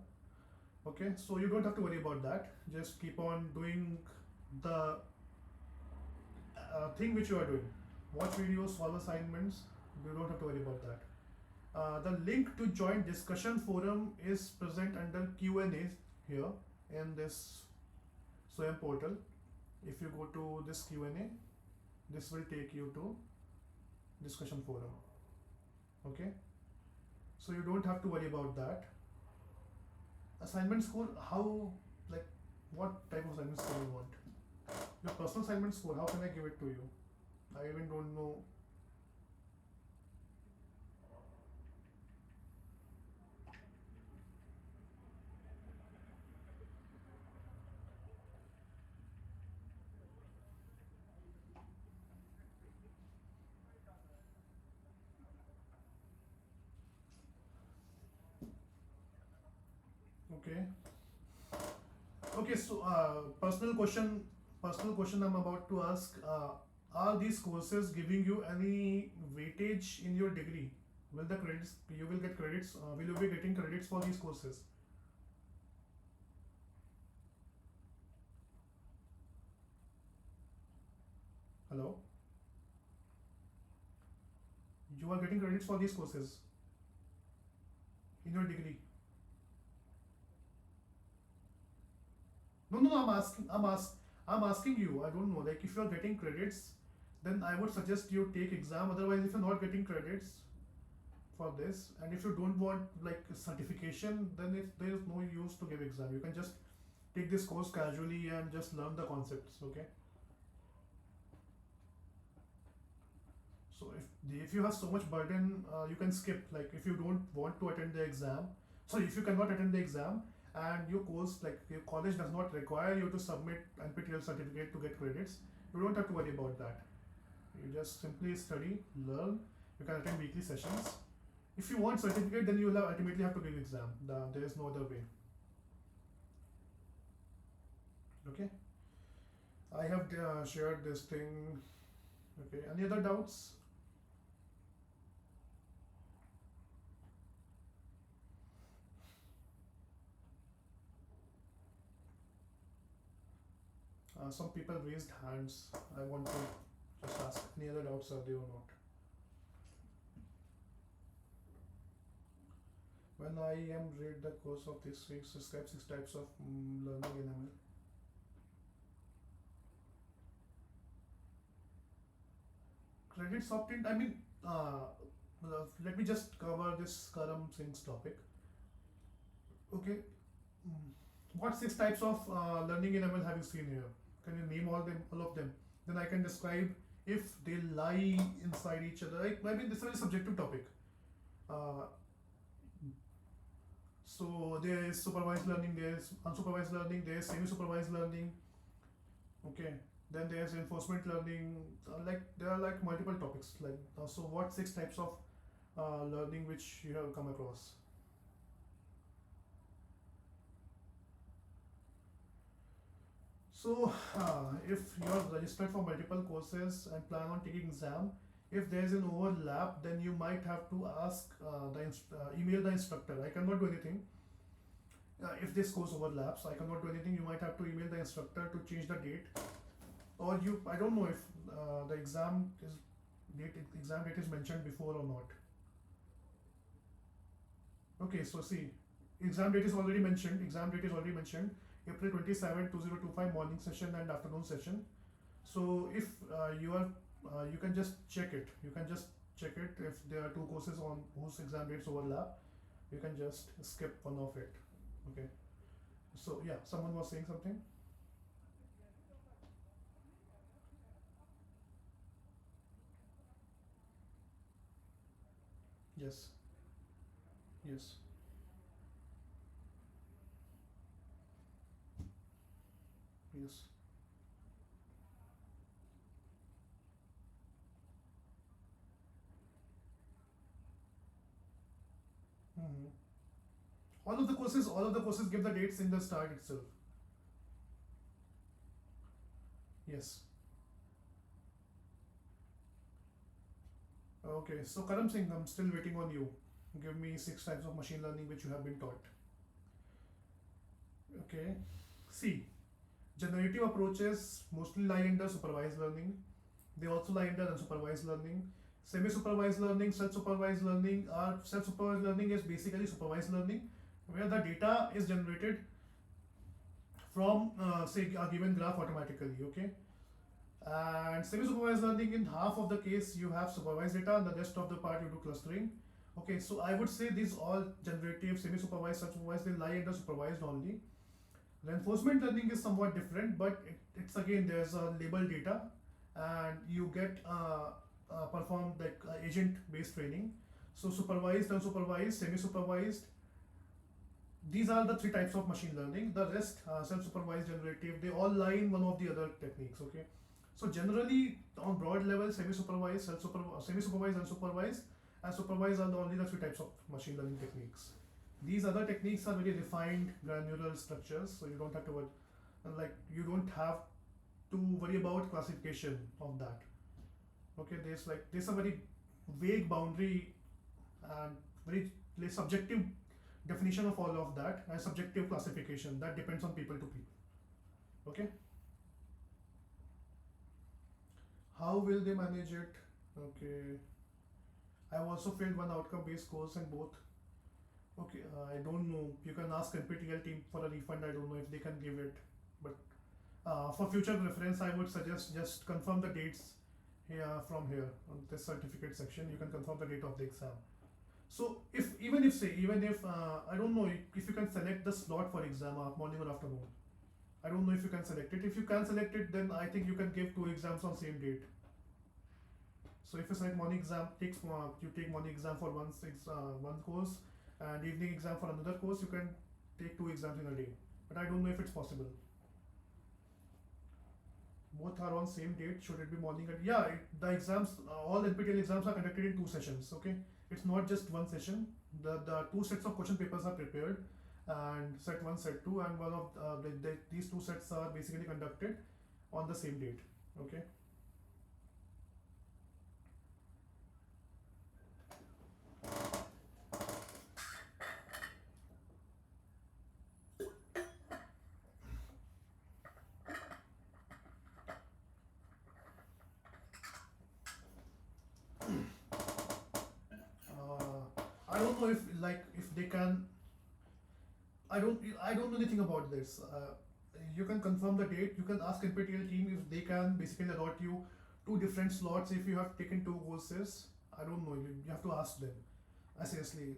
Okay, so you don't have to worry about that. Just keep on doing the thing which you are doing. Watch videos, solve assignments. You don't have to worry about that. The link to join discussion forum is present under Q&A here in this SWAYAM portal. If you go to this Q&A, this will take you to discussion forum. Okay, so you don't have to worry about that. Assignment score, how, like, what type of assignment score you want? Your personal assignment score, how can I give it to you? I even don't know. Okay. Okay, so personal question I'm about to ask. Are these courses giving you any weightage in your degree? Will the credits you will get credits? Will you be getting credits for these courses? Hello, you are getting credits for these courses in your degree? No, no, no. I'm asking you. I don't know. Like, if you are getting credits, then I would suggest you take exam. Otherwise, if you're not getting credits for this, and if you don't want like certification, then there is no use to give exam. You can just take this course casually and just learn the concepts. Okay. So if you have so much burden, you can skip. Like, if you don't want to attend the exam, sorry, if you cannot attend the exam, and your course, like your college does not require you to submit NPTEL certificate to get credits, you don't have to worry about that. You just simply study, learn. You can attend weekly sessions. If you want certificate, then you will ultimately have to give exam. There is no other way. Okay. I have shared this thing. Okay. Any other doubts? Some people raised hands. I want to just ask any other doubts are there or not. When I am read the course of this week, describe 6 types of learning in ML. Credits obtained. I mean, let me just cover this Karam Singh's topic. Okay. Mm, what 6 types of learning in ML have you seen here? Can you name all of them? Then I can describe if they lie inside each other. I mean, this is a very subjective topic. Uh, so there is supervised learning, there is unsupervised learning, there is semi-supervised learning. Okay. Then there is enforcement learning. Like, there are like multiple topics. Like, so what 6 types of learning which you have come across? So, if you are registered for multiple courses and plan on taking exam, if there is an overlap, then you might have to ask email the instructor. I cannot do anything. if this course overlaps, I cannot do anything. You might have to email the instructor to change the date, or I don't know if the exam date is mentioned before or not. Okay, so see, exam date is already mentioned. April 27, 2025, morning session and afternoon session. So if you can just check it. You can just check it if there are two courses on whose exam dates overlap. You can just skip one of it. Okay. So yeah, someone was saying something. Yes. Yes. Yes. Hmm. All of the courses give the dates in the start itself. Yes. Okay. So Karam Singh, I'm still waiting on you. Give me 6 types of machine learning which you have been taught. Okay. See, generative approaches mostly lie under supervised learning. They also lie under unsupervised learning. Semi-supervised learning, self-supervised learning, or self-supervised learning is basically supervised learning, where the data is generated from say a given graph automatically. Okay, and semi-supervised learning, in half of the case you have supervised data, and the rest of the part you do clustering. Okay, so I would say these all generative, semi-supervised, self-supervised, they lie under supervised only. Reinforcement learning is somewhat different, but it's again there's a label data, and you get perform like agent based training. So supervised, unsupervised, semi-supervised, these are the 3 types of machine learning. The rest, self-supervised, generative, they all lie in one of the other techniques. Okay, so generally on broad level, semi-supervised, semi-supervised, unsupervised, and supervised are only the 3 types of machine learning techniques. These other techniques are very refined granular structures, so you don't have to you don't have to worry about classification of that. Okay, there's a very vague boundary and very subjective definition of all of that, and subjective classification that depends on people to people. Okay, how will they manage it? Okay, I've also failed one outcome based course in both. Okay, I don't know. You can ask NPTEL team for a refund. I don't know if they can give it, but for future reference, I would suggest just confirm the dates here from here on this certificate section. You can confirm the date of the exam. So even if I don't know if you can select the slot for exam morning or afternoon. I don't know if you can select it. If you can select it, then I think you can give 2 exams on same date. So if you select morning exam, you take morning exam for one course, and evening exam for another course. You can take 2 exams in a day. But I don't know if it's possible. Both are on same date. Should it be morning? Yeah, the exams, all NPTEL exams are conducted in 2 sessions. Okay, it's not just one session. The 2 sets of question papers are prepared, and set 1, set 2, and one of these 2 sets are basically conducted on the same date. Okay. I don't know if they can. I don't know anything about this. You can confirm the date. You can ask NPTEL team if they can basically allot you 2 different slots if you have taken 2 courses. I don't know. You have to ask them. Seriously,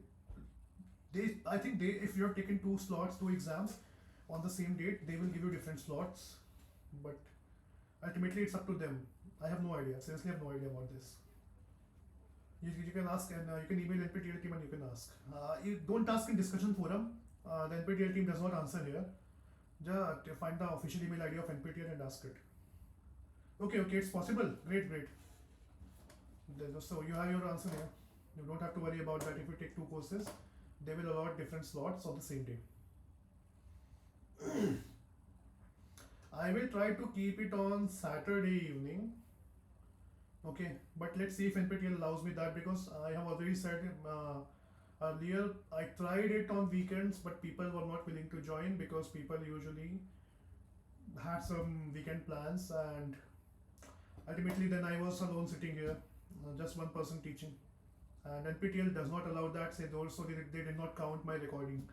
I think if you have taken 2 slots, 2 exams on the same date, they will give you different slots. But ultimately, it's up to them. I have no idea. Seriously, I have no idea about this. You can ask, and you can email NPTEL team and you can ask. You don't ask in discussion forum. The NPTEL team does not answer here. Just find the official email ID of NPTEL and ask it. Okay, it's possible. Great. So you have your answer here. You don't have to worry about that. If you take 2 courses, they will allot different slots on the same day. I will try to keep it on Saturday evening. Okay, but let's see if NPTEL allows me that, because I have already said Earlier, I tried it on weekends, but people were not willing to join because people usually had some weekend plans, and ultimately, then I was alone sitting here, just one person teaching. And NPTEL does not allow that, say also they did not count my recording.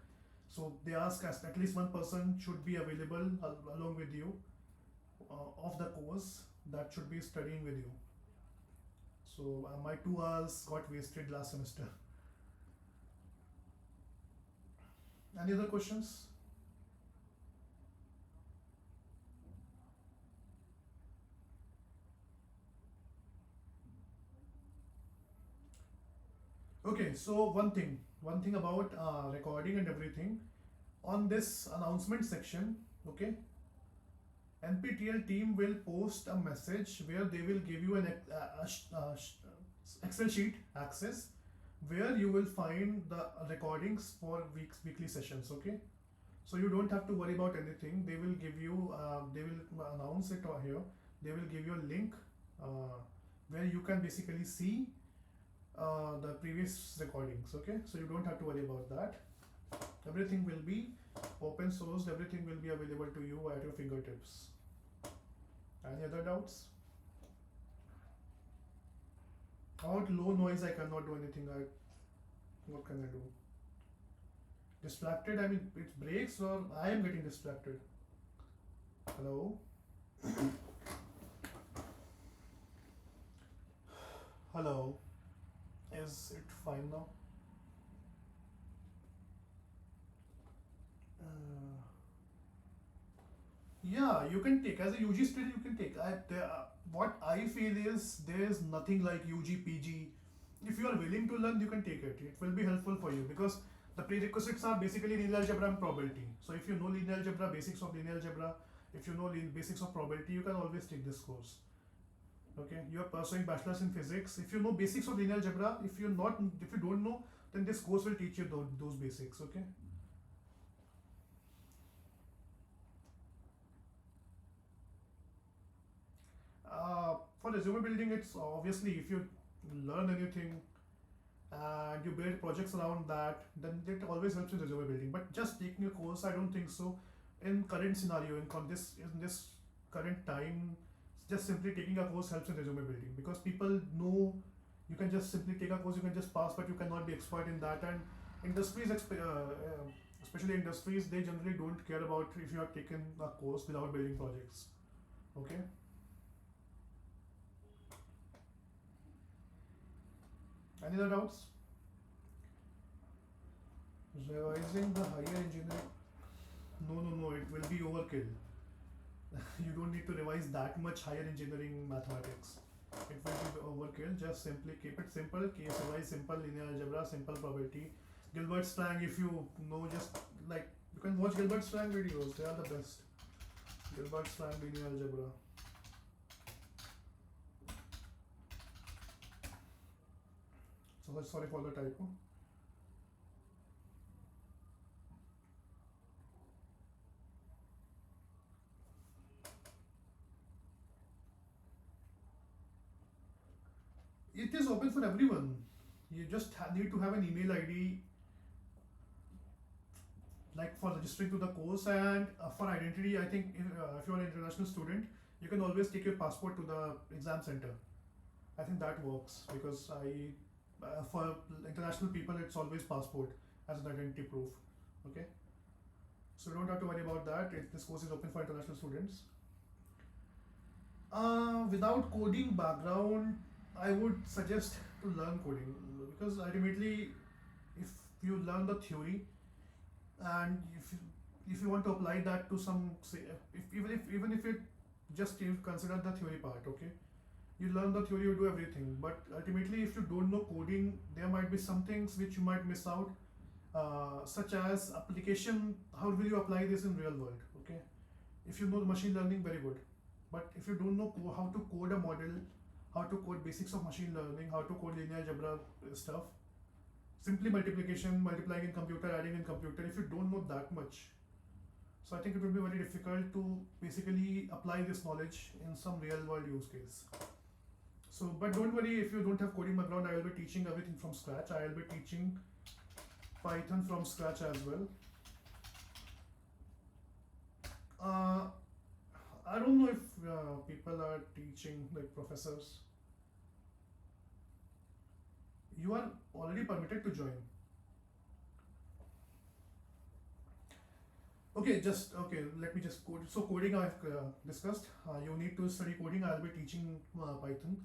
So they ask us at least one person should be available along with you of the course that should be studying with you. So my 2 hours got wasted last semester. Any other questions? Okay, so one thing about recording and everything on this announcement section. Okay, NPTEL team will post a message where they will give you an Excel sheet access where you will find the recordings for weekly sessions. Okay, so you don't have to worry about anything. They will give you they will announce it over here. They will give you a link where you can basically see the previous recordings. Okay, so you don't have to worry about that. Everything will be open sourced, everything will be available to you at your fingertips. Any other doubts? About low noise, I cannot do anything. What can I do? Distracted, I mean, it breaks or I am getting distracted. Hello? Hello? Is it fine now? Yeah, you can take as a UG student. You can take. What I feel is there is nothing like UG PG. If you are willing to learn, you can take it. It will be helpful for you because the prerequisites are basically linear algebra and probability. So if you know linear algebra, basics of linear algebra, if you know basics of probability, you can always take this course. Okay, you are pursuing bachelor's in physics. If you know basics of linear algebra, if you don't know, then this course will teach you those basics. Okay. For resume building, it's obviously if you learn anything and you build projects around that, then it always helps in resume building. But just taking a course, I don't think so. In current scenario, in this current time, just simply taking a course helps in resume building because people know you can just simply take a course, you can just pass, but you cannot be expert in that. And industries, especially industries, they generally don't care about if you have taken a course without building projects. Okay. Any other doubts? Revising the higher engineering? No, it will be overkill. You don't need to revise that much higher engineering mathematics. It will be overkill. Just simply keep it simple. Case wise, simple linear algebra, simple probability. Gilbert-Strang, if you know, just like you can watch Gilbert-Strang videos. They are the best. Gilbert-Strang linear algebra. So sorry for the typo. It is open for everyone. You just need to have an email ID like for registering to the course, and for identity. I think if you're an international student, you can always take your passport to the exam center. I think that works because for international people it's always passport as an identity proof. Okay, so you don't have to worry about that. This course is open for international students. Without coding background, I would suggest to learn coding because ultimately, if you learn the theory and if you want to apply that to some, say, even if it just you consider the theory part. Okay, you learn the theory, you do everything, but ultimately if you don't know coding, there might be some things which you might miss out, such as application. How will you apply this in real world? Okay, if you know the machine learning, very good, but if you don't know how to code a model, how to code basics of machine learning, how to code linear algebra stuff, simply multiplication, multiplying in computer, adding in computer, if you don't know that much, so I think it will be very difficult to basically apply this knowledge in some real world use case. So, but don't worry if you don't have coding background. I will be teaching everything from scratch. I will be teaching Python from scratch as well. Uh, I don't know if people are teaching, like professors. You are already permitted to join. Okay, just okay. Let me just code. So coding I've discussed. You need to study coding. I'll be teaching Python.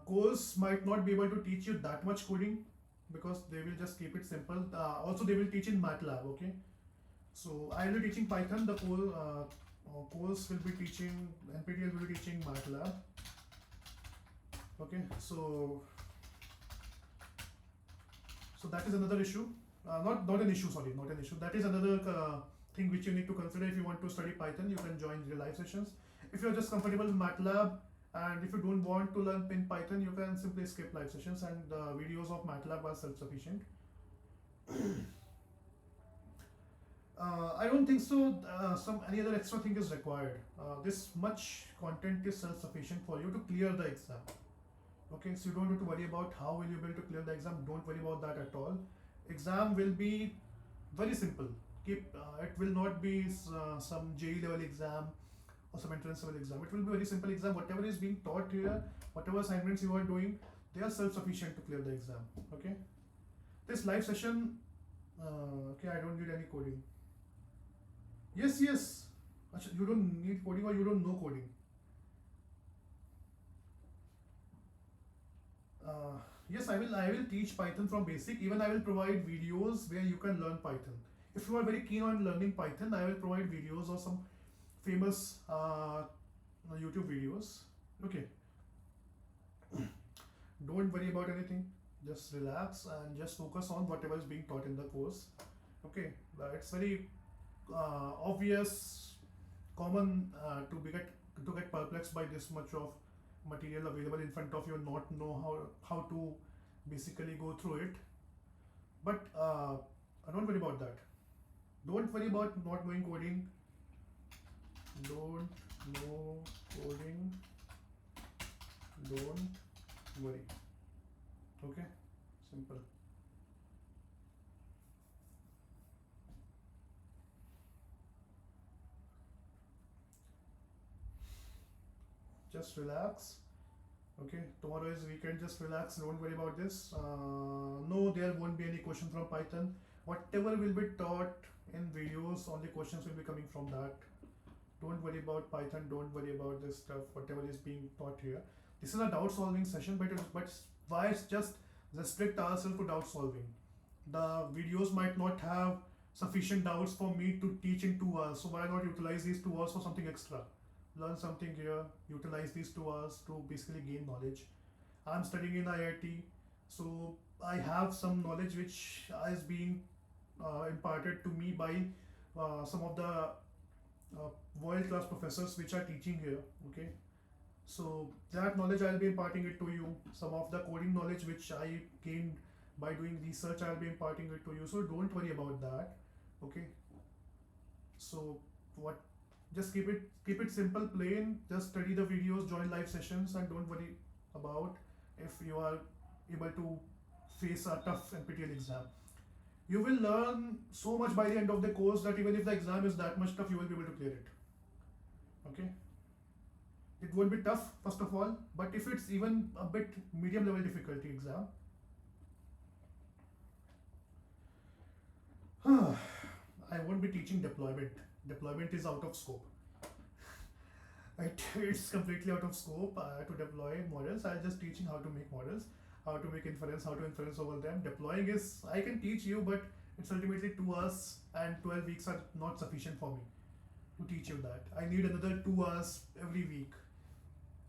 Course might not be able to teach you that much coding because they will just keep it simple. Also, they will teach in MATLAB. Okay, so I will be teaching Python. The course will be teaching NPTEL will be teaching MATLAB. Okay, so that is another issue. Not an issue. Sorry, not an issue. That is another thing which you need to consider if you want to study Python. You can join the live sessions. If you are just comfortable with MATLAB, and if you don't want to learn in Python, you can simply skip live sessions, and the videos of MATLAB are self-sufficient. I don't think so. Some any other extra thing is required. This much content is self-sufficient for you to clear the exam. Okay, so you don't have to worry about how will you be able to clear the exam. Don't worry about that at all. Exam will be very simple. It will not be some JEE level exam or some entrance level exam. It will be a very simple exam. Whatever is being taught here, whatever assignments you are doing, they are self-sufficient to clear the exam. Okay. This live session, okay, I don't need any coding. Yes, yes. You don't need coding or you don't know coding. Yes, I will teach Python from basic. Even I will provide videos where you can learn Python. If you are very keen on learning Python, I will provide videos or some famous YouTube videos. Okay. Don't worry about anything. Just relax and just focus on whatever is being taught in the course. Okay. It's very obvious, common to get perplexed by this much of material available in front of you and not know how to basically go through it. But don't worry about that. Don't worry about not knowing coding. Don't know coding. Don't worry. Okay, simple. Just relax. Okay, tomorrow is weekend, just relax, don't worry about this. No, there won't be any question from Python. Whatever will be taught in videos, only questions will be coming from that. Don't worry about Python, don't worry about this stuff, whatever is being taught here. This is a doubt solving session, but why it's just restrict ourselves to doubt solving. The videos might not have sufficient doubts for me to teach in 2 hours, so why not utilize these 2 hours for something extra? Learn something here, utilize these 2 hours to basically gain knowledge. I'm studying in IIT, so I have some knowledge which is being imparted to me by some of the world class professors which are teaching here. Okay, so that knowledge I'll be imparting it to you. Some of the coding knowledge which I gained by doing research, I'll be imparting it to you. So don't worry about that. Okay, so what just keep it simple, plain. Just study the videos, join live sessions, and don't worry about if you are able to face a tough NPTEL exam. You will learn so much by the end of the course that even if the exam is that much tough, you will be able to clear it. Okay, it won't be tough first of all, but if it's even a bit medium level difficulty exam, I won't be teaching deployment. Deployment is out of scope. It's completely out of scope to deploy models. I'm just teaching how to make models, how to make inference, how to inference over them. Deploying is, I can teach you, but it's ultimately 2 hours and 12 weeks are not sufficient for me to teach you that. I need another 2 hours every week.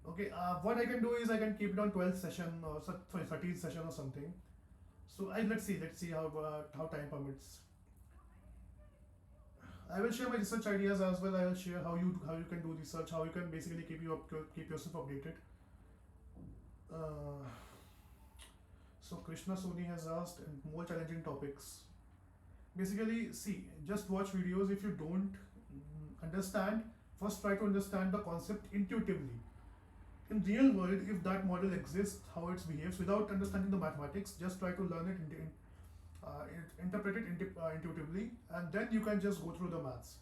Okay, what I can do is I can keep it on 12th session or 13th session or something. So let's see how time permits. I will share my research ideas as well. I will share how you can do research, how you can basically keep yourself updated. Uh, so Krishna Soni has asked more challenging topics. Basically, see, just watch videos. If you don't understand, first try to understand the concept intuitively. In real world, if that model exists, how it behaves, without understanding the mathematics, just try to learn it interpret it intuitively, and then you can just go through the maths.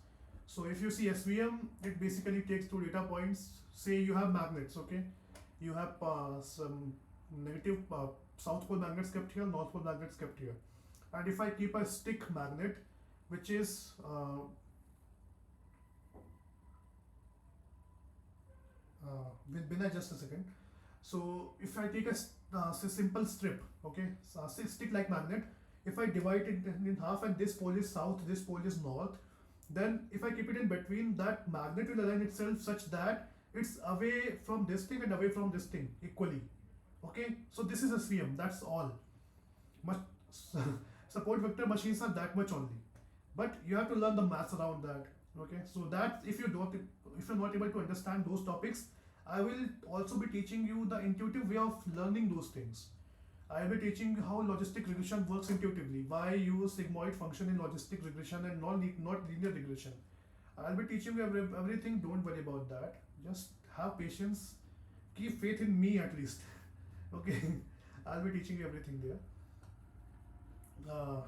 So if you see SVM, it basically takes two data points. Say you have magnets, okay? You have some negative south pole magnets kept here, north pole magnets kept here. And if I keep a stick magnet, which is Vinay, just a second. So if I take a simple strip, okay, so stick like magnet, if I divide it in half and this pole is south, this pole is north, then if I keep it in between, that magnet will align itself such that it's away from this thing and away from this thing equally. Okay, so this is SVM, that's all. Much support vector machines are that much only, but you have to learn the maths around that. Okay, so that if you're not able to understand those topics, I will also be teaching you the intuitive way of learning those things. I will be teaching you how logistic regression works intuitively, why use sigmoid function in logistic regression and not linear regression. I'll be teaching you everything. Don't worry about that. Just have patience. Keep faith in me at least. Okay, I'll be teaching you everything there. Uh,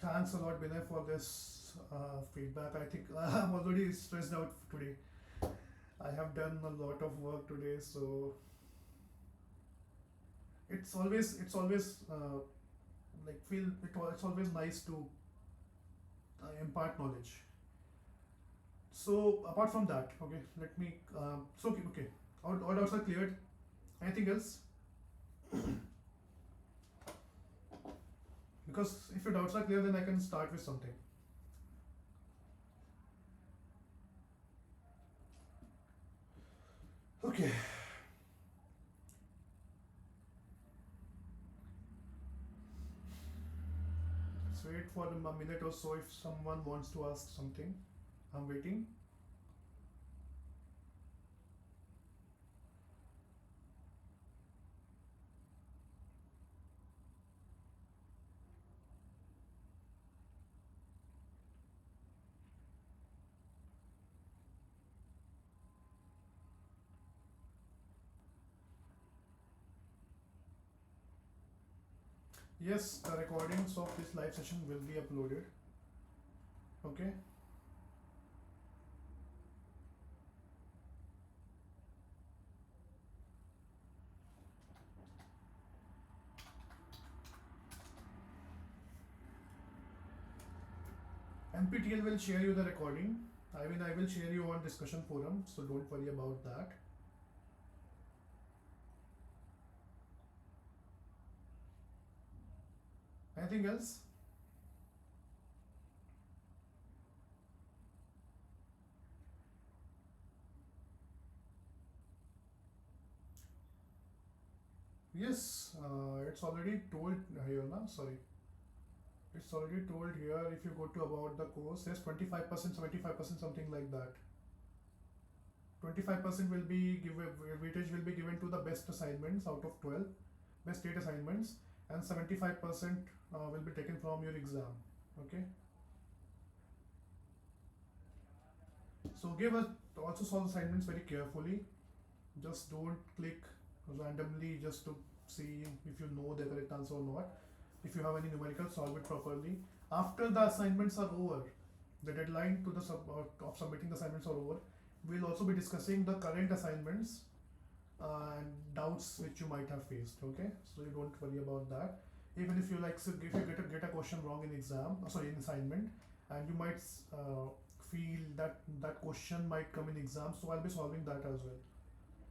Thanks a lot, Binay, for this feedback. I think I'm already stressed out today. I have done a lot of work today, so it's always like it's always nice to impart knowledge. So apart from that, okay, let me so okay, all doubts are cleared. Anything else? Because if your doubts are clear, then I can start with something. Okay. Let's wait for a minute or so if someone wants to ask something. I'm waiting. Yes, the recordings of this live session will be uploaded. Okay. NPTEL will share you the recording. I will share you on discussion forum, so don't worry about that. Anything else? Yes, it's already told here, na? Sorry. It's already told here if you go to about the course, there's 25%, 75%, something like that. 25% will be given, weightage will be given to the best assignments out of 12, best 8 assignments, and 75% will be taken from your exam. Okay. So give us also solve assignments very carefully. Just don't click randomly just to see if you know the correct answer or not. If you have any numerical, solve it properly. After the assignments are over, the deadline to the of submitting the assignments are over, we'll also be discussing the current assignments and doubts which you might have faced. Okay, so you don't worry about that. Even if you like, so if you get a question wrong in exam, sorry, in assignment, and you might feel that that question might come in exam, so I'll be solving that as well.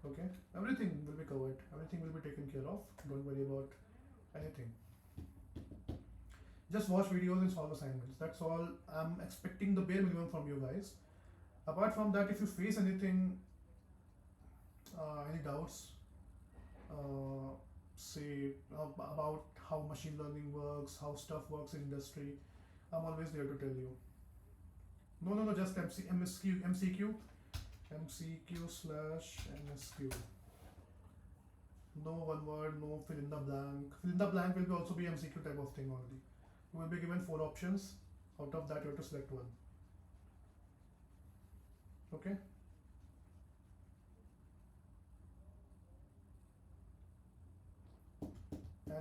Okay, everything will be covered, everything will be taken care of. Don't worry about anything. Just watch videos and solve assignments. That's all I'm expecting, the bare minimum from you guys. Apart from that, if you face anything, any doubts, uh, say about how machine learning works, how stuff works in industry, I'm always there to tell you. No, just MCQ slash MSQ. No one word, no fill in the blank. Fill in the blank will also be MCQ type of thing only. You will be given 4 options. Out of that, you have to select one. Okay.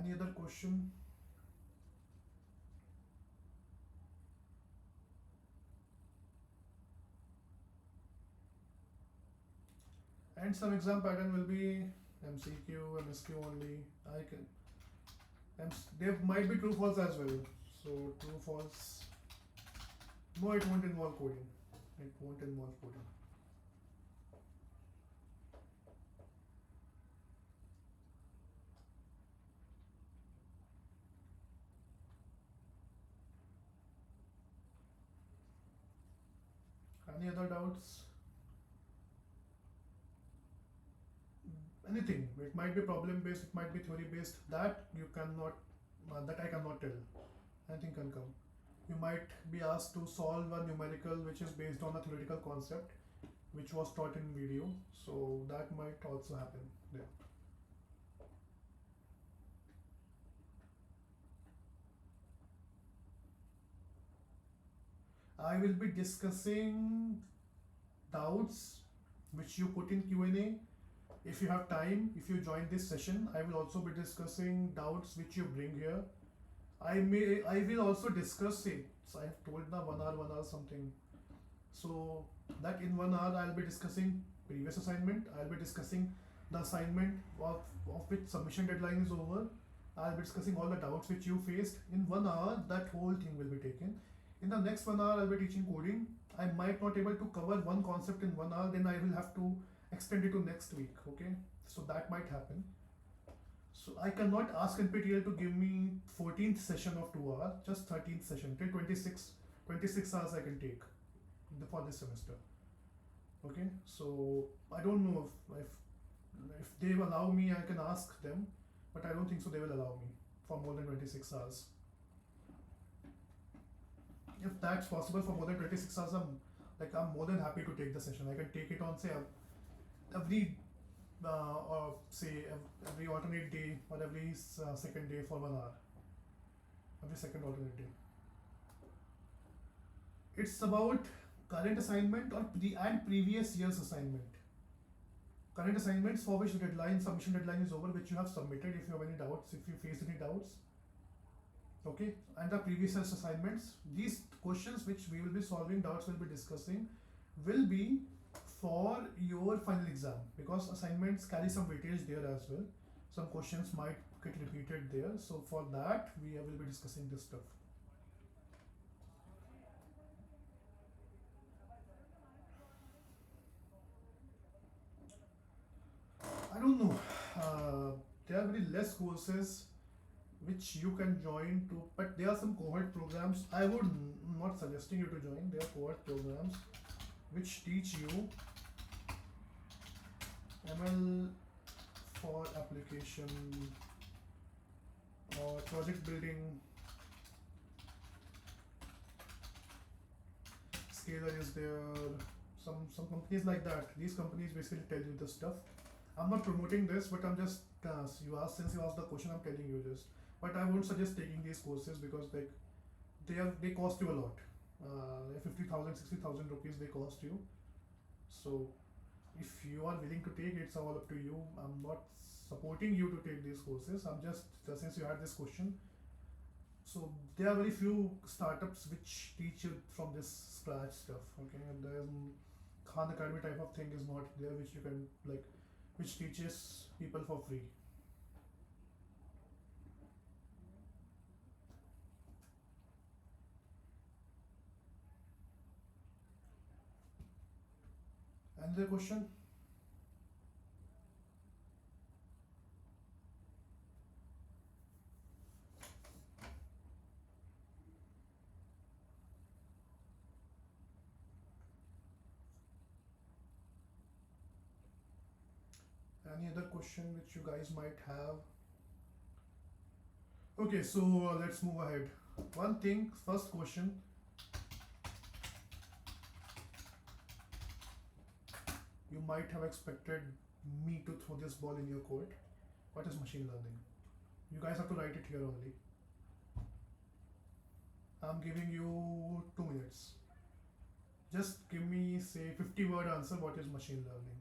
Any other question? And some exam pattern will be MCQ, MSQ only. I can, there might be true false as well. So true false. No, it won't involve coding. It won't involve coding. Any other doubts? Anything. It might be problem based, it might be theory based. That you cannot, that I cannot tell. Anything can come. You might be asked to solve a numerical which is based on a theoretical concept which was taught in video. So that might also happen there. I will be discussing doubts which you put in Q&A. If you have time, if you join this session, I will also be discussing doubts which you bring here. I will also discuss it. So I've told now 1 hour something. So that in 1 hour I'll be discussing previous assignment. I'll be discussing the assignment of which submission deadline is over. I'll be discussing all the doubts which you faced. In 1 hour, that whole thing will be taken. In the next 1 hour, I'll be teaching coding. I might not able to cover one concept in 1 hour, then I will have to extend it to next week. Okay, so that might happen. So I cannot ask NPTEL to give me 14th session of 2 hours, just 13th session till 26 hours I can take for this semester. Okay, so I don't know if they allow me, I can ask them, but I don't think so they will allow me for more than 26 hours. If that's possible for more than 26 hours, I'm more than happy to take the session. I can take it on say every or say every alternate day or every second day for 1 hour. Every second alternate day. It's about current assignment or previous year's assignment. Current assignments for which submission deadline is over, which you have submitted. If you have any doubts, if you face any doubts, okay, and the previous year's assignments, these questions which we will be solving, doubts we'll be discussing, will be for your final exam, because assignments carry some weightage there as well. Some questions might get repeated there, so for that we will be discussing this stuff. I don't know. There are very less courses which you can join to, but there are some cohort programs. I would not suggesting you to join. There are cohort programs which teach you ML for application or project building. Scalar is there. Some companies like that. These companies basically tell you this stuff. I'm not promoting this, but I'm just since you asked the question, I'm telling you this. But I won't suggest taking these courses because they cost you a lot. 50,000, 60,000 rupees they cost you. So if you are willing to take, it's all up to you. I'm not supporting you to take these courses. I'm just since you had this question. So there are very few startups which teach you from this scratch stuff. Okay, and there's Khan Academy type of thing is not there, which you can which teaches people for free. Another question? Any other question which you guys might have? Okay, so let's move ahead. One thing, first question. You might have expected me to throw this ball in your court. What is machine learning? You guys have to write it here only. I'm giving you 2 minutes. Just give me say 50-word answer. What is machine learning?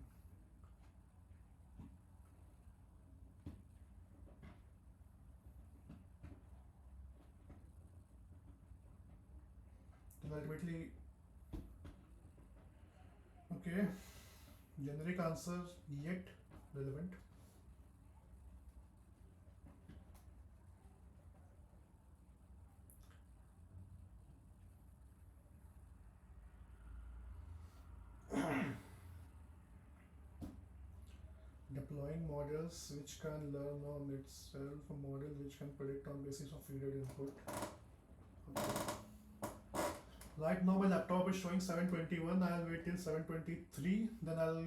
ultimately, okay, generic answer yet relevant. Deploying models which can learn on itself, a model which can predict on basis of feeded input. Okay. Right now my laptop is showing 721. I'll wait till 723, then I'll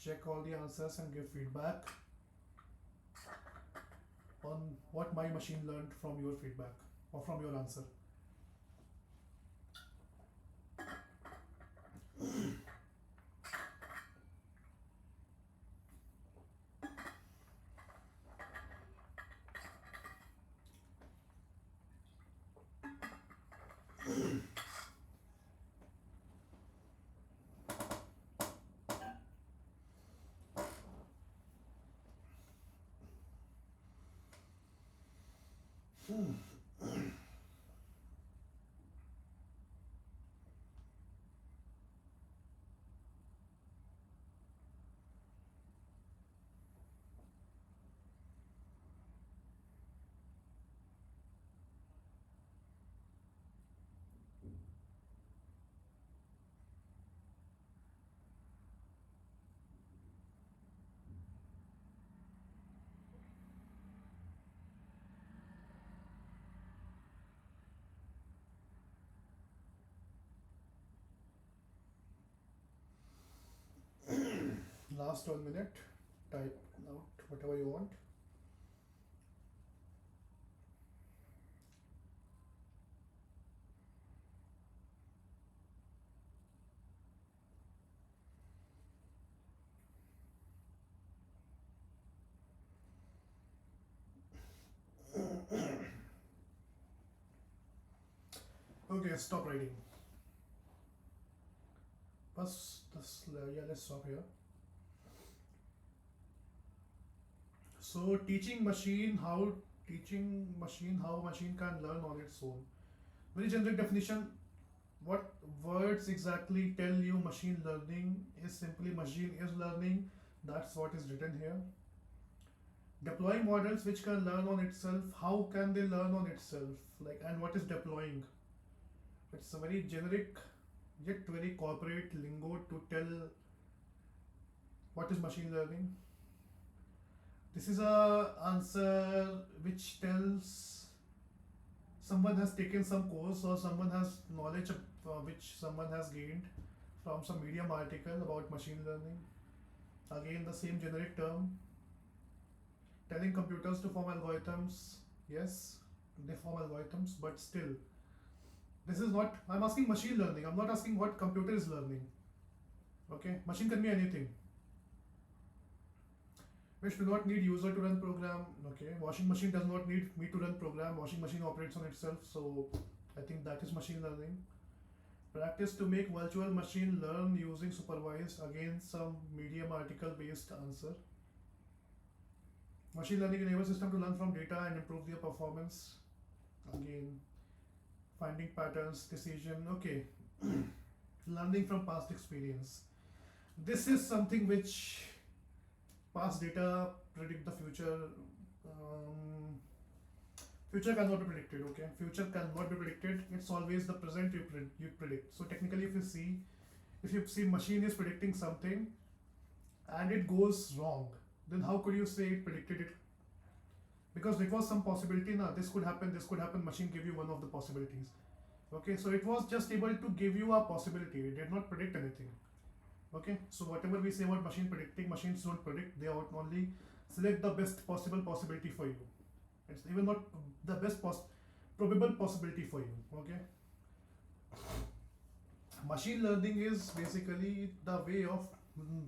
check all the answers and give feedback on what my machine learned from your feedback or from your answer. Last 1 minute, type out whatever you want. Okay, stop writing. Yeah, let's stop here. So teaching machine how machine can learn on its own. Very generic definition. What words exactly tell you machine learning is simply machine is learning. That's what is written here. Deploying models which can learn on itself. How can they learn on itself? Like, and what is deploying? It's a very generic yet very corporate lingo to tell what is machine learning. This is a answer which tells someone has taken some course or someone has knowledge which someone has gained from some medium article about machine learning. Again, the same generic term. Telling computers to form algorithms. Yes, they form algorithms, but still, this is not. I'm asking machine learning. I'm not asking what computer is learning. Okay, machine can be anything. Which do not need user to run program. Okay, washing machine does not need me to run program. Washing machine operates on itself. So I think that is machine learning. Practice to make virtual machine learn using supervised. Again, some medium article based answer. Machine learning enables system to learn from data and improve their performance. Again, finding patterns, decision. Okay, learning from past experience. This is something which past data predict the future. Future cannot be predicted. Okay, future cannot be predicted. It's always the present you predict. So technically, if you see machine is predicting something and it goes wrong, then how could you say it predicted it? Because it was some possibility. Now this could happen. This could happen. Machine gave you one of the possibilities. Okay, so it was just able to give you a possibility. It did not predict anything. Okay, so whatever we say about machine predicting, machines don't predict. They only select the best possible possibility for you. It's even not the best probable possibility for you. Okay, machine learning is basically the way of,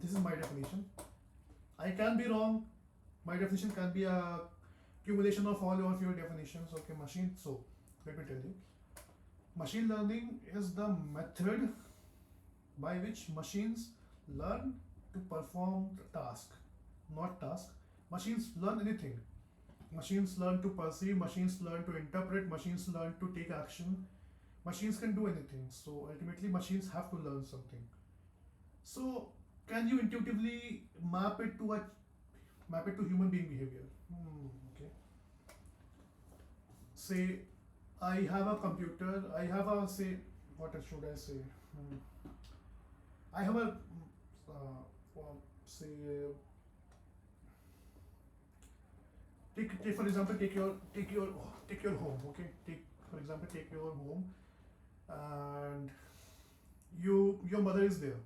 this is my definition. I can be wrong. My definition can be a accumulation of all of your definitions. Okay, machine. So let me tell you, machine learning is the method by which machines learn to perform the task, not task. Machines learn anything. Machines learn to perceive, machines learn to interpret, machines learn to take action, Machines can do anything. So ultimately, machines have to learn something. So can you intuitively map it to human being behavior? Okay. Say I have a computer. I have a say. What should I say? Hmm. I have a say take for example take your home. Okay. Take for example take your home, and your mother is there,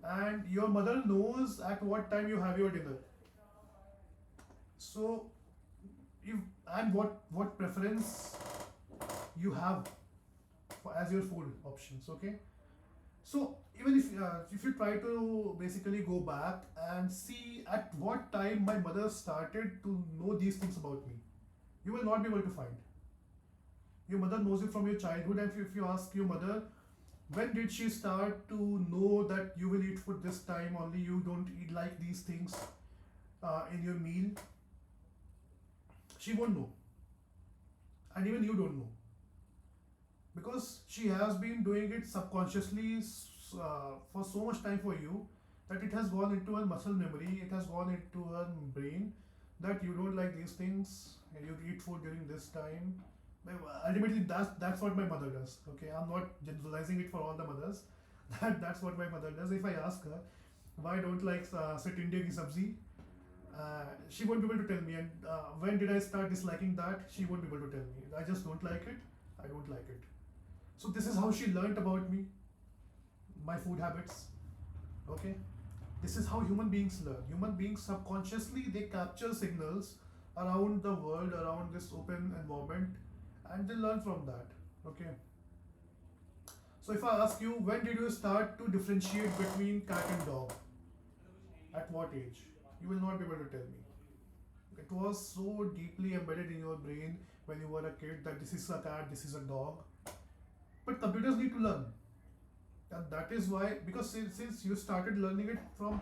and your mother knows at what time you have your dinner. So if and what preference you have for, as your food options. Okay. So even if you try to basically go back and see at what time my mother started to know these things about me, you will not be able to find. Your mother knows you from your childhood, and if you ask your mother when did she start to know that you will eat food this time only, you don't eat like these things in your meal, she won't know, and even you don't know, because she has been doing it subconsciously for so much time for you that it has gone into her muscle memory, it has gone into her brain that you don't like these things and you eat food during this time. Ultimately, that's what my mother does. Okay, I'm not generalizing it for all the mothers. That's what my mother does. If I ask her why don't like say India ki sabzi, she won't be able to tell me. And when did I start disliking that? She won't be able to tell me. I just don't like it. I don't like it. So this is how she learnt about me, my food habits. Okay, this is how human beings learn. Human beings subconsciously they capture signals around the world, around this open environment, and they learn from that. Okay. So if I ask you when did you start to differentiate between cat and dog, at what age, you will not be able to tell me. It was so deeply embedded in your brain when you were a kid that this is a cat, this is a dog. But computers need to learn, and that is why, because since you started learning it from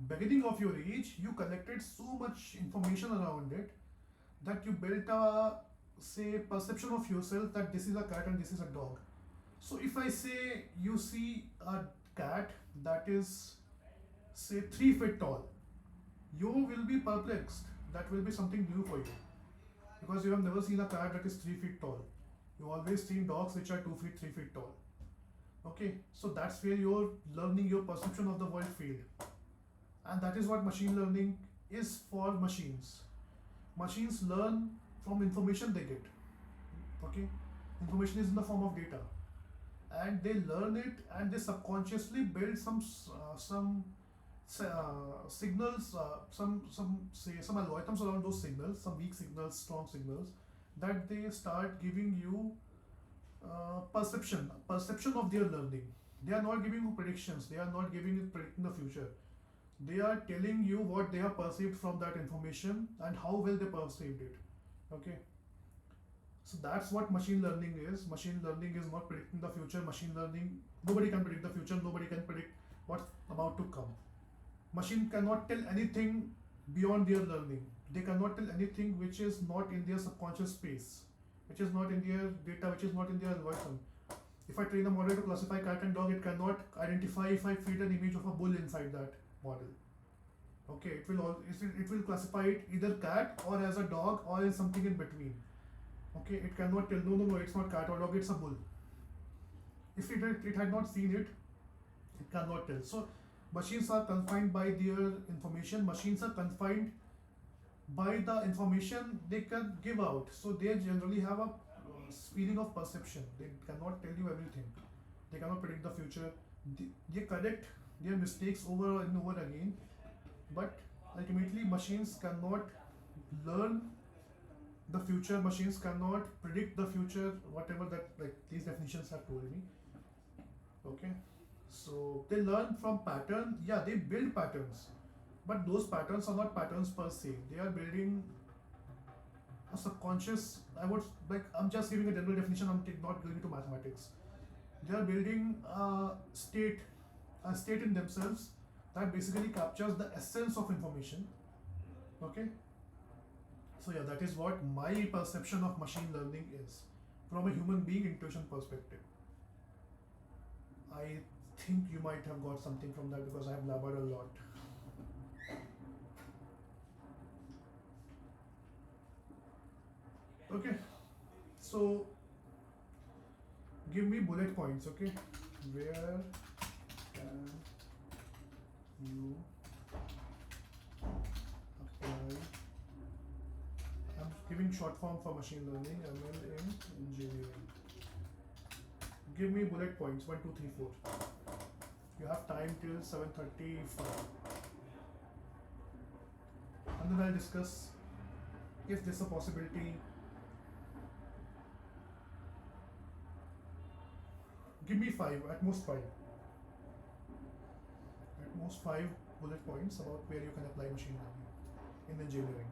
beginning of your age, you collected so much information around it that you built a say perception of yourself that this is a cat and this is a dog. So if I say you see a cat that is say 3 feet tall, you will be perplexed. That will be something new for you, because you have never seen a cat that is 3 feet tall. You always seen dogs which are 2 feet, 3 feet tall. Okay, so that's where your learning, your perception of the world failed, and that is what machine learning is for machines. Machines learn from information they get. Okay, information is in the form of data, and they learn it and they subconsciously build signals, some algorithms around those signals, some weak signals, strong signals, that they start giving you perception of their learning. They are not giving you predictions. They are not giving you predicting the future. They are telling you what they have perceived from that information and how well they perceived it. Okay, so that's what machine learning is. Machine learning is not predicting the future. Machine learning, nobody can predict the future. Nobody can predict what's about to come. Machine cannot tell anything beyond their learning. They cannot tell anything which is not in their subconscious space, which is not in their data, which is not in their algorithm. If I train a model to classify cat and dog, it cannot identify if I feed an image of a bull inside that model. Okay, it will classify it either cat or as a dog or as something in between. Okay, it cannot tell no, it's not cat or dog, it's a bull. If it had not seen it, it cannot tell. So machines are confined by their information. Machines are confined by the information they can give out. So they generally have a feeling of perception. They cannot tell you everything. They cannot predict the future. They correct their mistakes over and over again. But ultimately, machines cannot learn the future. Machines cannot predict the future. Whatever that like these definitions have told me. Okay, so they learn from pattern. Yeah, they build patterns, but those patterns are not patterns per se. They are building a subconscious. I would like. I'm just giving a general definition. I'm not going into mathematics. They are building a state in themselves that basically captures the essence of information. Okay. So yeah, that is what my perception of machine learning is from a human being intuition perspective. I think you might have got something from that because I have blabbered a lot. Okay, so give me bullet points, okay? Where can you apply? I'm giving short form for machine learning, ML in engineering. Give me bullet points 1, 2, 3, 4. You have time till 7:35, and then I'll discuss if there's a possibility. Give me 5, at most 5. At most 5 bullet points about where you can apply machine learning in engineering.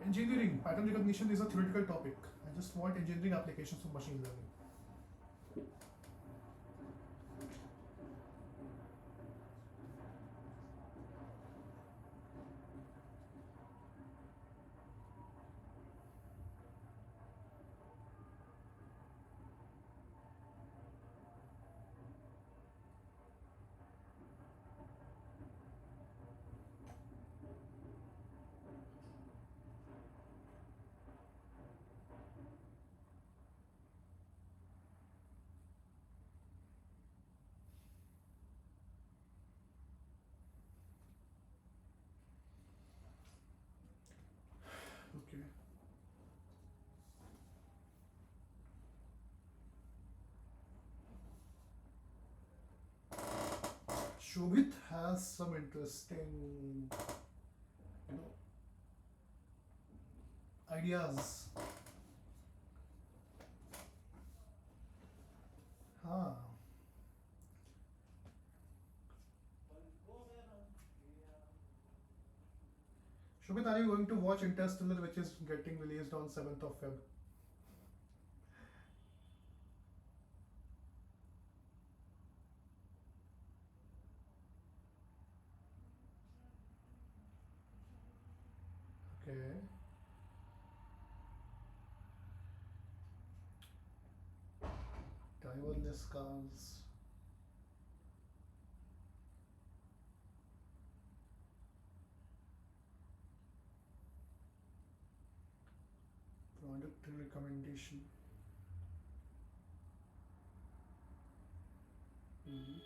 Engineering, pattern recognition is a theoretical topic. I just want engineering applications of machine learning. Okay. Shobhit has some interesting, you know, ideas. Huh. Shobhit, are you going to watch Interstellar, which is getting released on 7th of Feb? Okay. Driverless cars. Product recommendation. Mhm.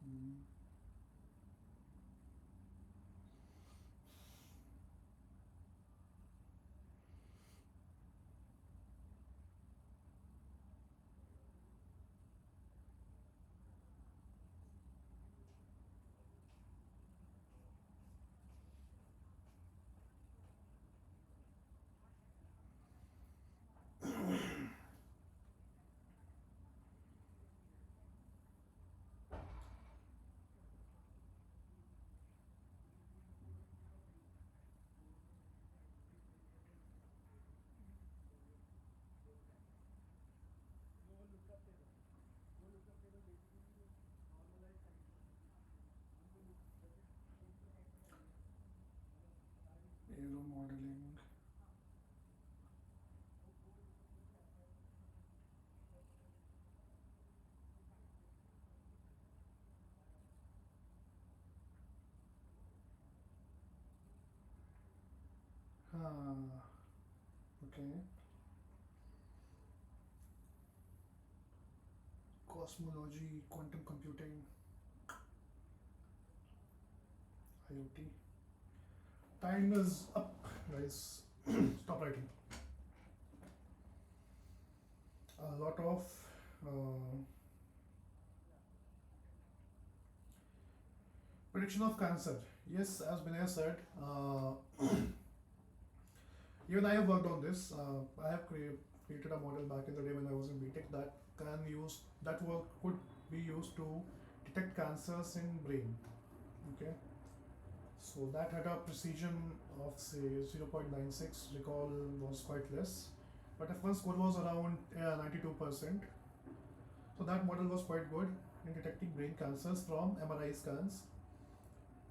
Mhm. Aero modeling. Ah, okay. Cosmology, quantum computing, IoT. Time is up, guys. Stop writing. A lot of uh, prediction of cancer. Yes, as Binay said, even I have worked on this. I have created a model back in the day when I was in BTech that can use that work could be used to detect cancers in brain. Okay, so that had a precision of say 0.96. Recall was quite less, but F1 score was around 92%. So that model was quite good in detecting brain cancers from MRI scans,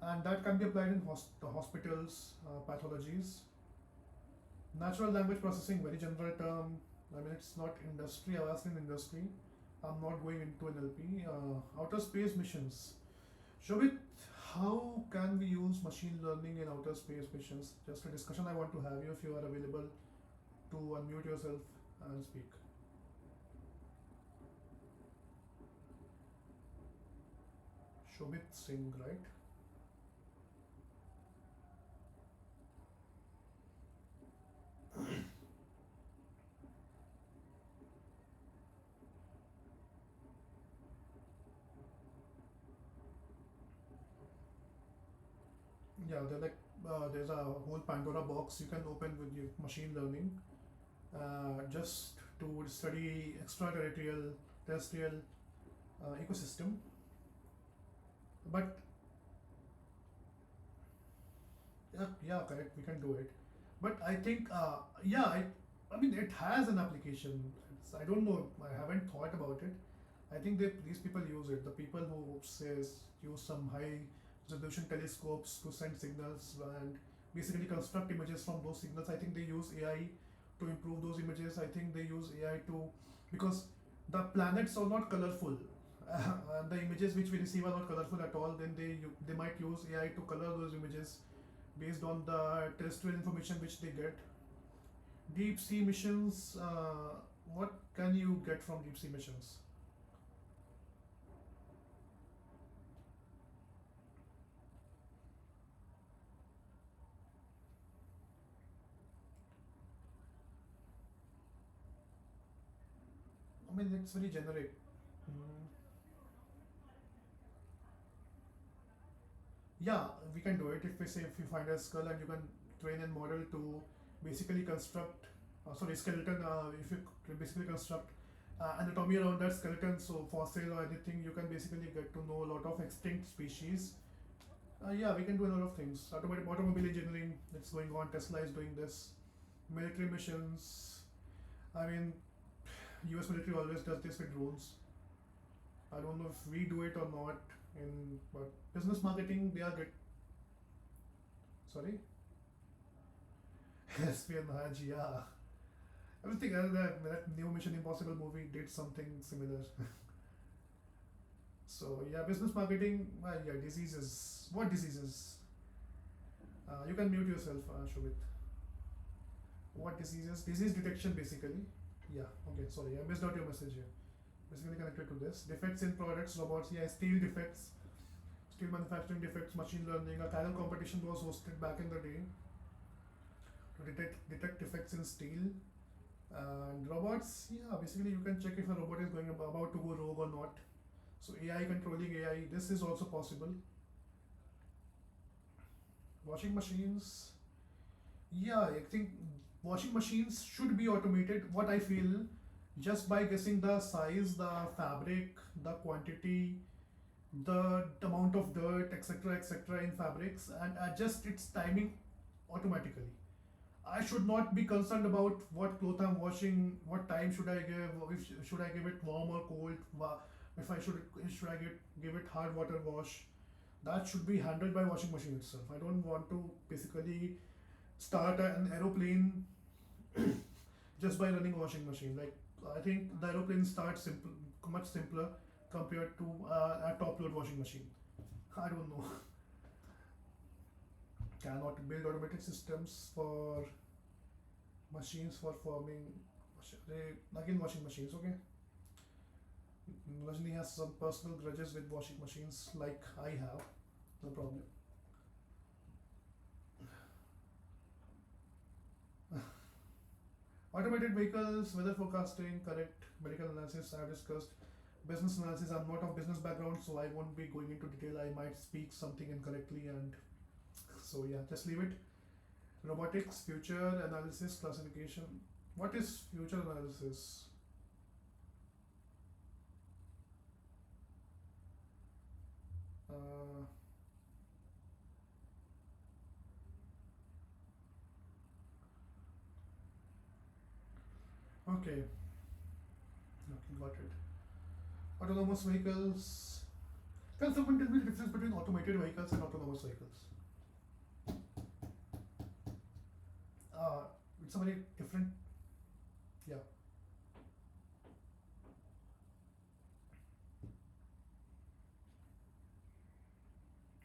and that can be applied in hospitals, pathologies. Natural language processing, very general term. I mean, it's not industry. I was in industry. I'm not going into NLP. Outer space missions. Shobit, how can we use machine learning in outer space missions? Just a discussion I want to have you if you are available to unmute yourself and speak. Shobit Singh, right? Yeah, there's a whole Pandora box you can open with your machine learning, just to study extraterrestrial terrestrial ecosystem. But yeah, correct. We can do it. But I think, yeah, I mean, it has an application. I don't know. I haven't thought about it. I think these people use it. The people who says use some high resolution telescopes to send signals and basically construct images from those signals. I think they use AI to improve those images. I think they use AI to, because the planets are not colorful. The images which we receive are not colorful at all. Then they might use AI to color those images based on the terrestrial information which they get. Deep sea missions. What can you get from deep sea missions? I mean, it's very generic. Mm, yeah, we can do it. If we say if you find a skull and you can train a model to basically construct, sorry, skeleton. If you basically construct anatomy around that skeleton, so fossil or anything, you can basically get to know a lot of extinct species. Yeah, we can do a lot of things. Automobile engineering, it's going on. Tesla is doing this. Military missions. I mean, US military always does this with drones. I don't know if we do it or not. But business marketing, they are good. Sorry, espionage. Yeah, everything other than that new Mission Impossible movie did something similar. So yeah, business marketing. Yeah, diseases. What diseases? You can mute yourself, Shobit. What diseases? Disease detection, basically. Yeah. Okay. Sorry, I missed out your message here. Basically connected to this. Defects in products, robots. Yeah, steel defects, steel manufacturing defects, machine learning. A Kaggle competition was hosted back in the day to detect defects in steel. And robots, yeah, basically you can check if a robot is about to go rogue or not. So AI controlling AI, this is also possible. Washing machines, yeah, I think washing machines should be automated. What I feel, just by guessing the size, the fabric, the quantity, the amount of dirt, etc., in fabrics, and adjust its timing automatically. I should not be concerned about what cloth I'm washing, what time should I give, if should I give it warm or cold, if I should I give it hard water wash. That should be handled by washing machine itself. I don't want to basically start an aeroplane just by running a washing machine. Like, I think the aeroplane starts simple, much simpler compared to a top load washing machine. I don't know. Cannot build automated systems for machines for forming. Again, washing machines. Okay. Rajni has some personal grudges with washing machines, like I have. No problem. Automated vehicles, weather forecasting, correct medical analysis. I have discussed business analysis. I'm not of business background, so I won't be going into detail. I might speak something incorrectly, and so yeah, just leave it. Robotics, future analysis, classification. What is future analysis? Okay, okay, got it. Autonomous vehicles. Can someone tell me the difference between automated vehicles and autonomous vehicles? Uh, it's a very different. Yeah,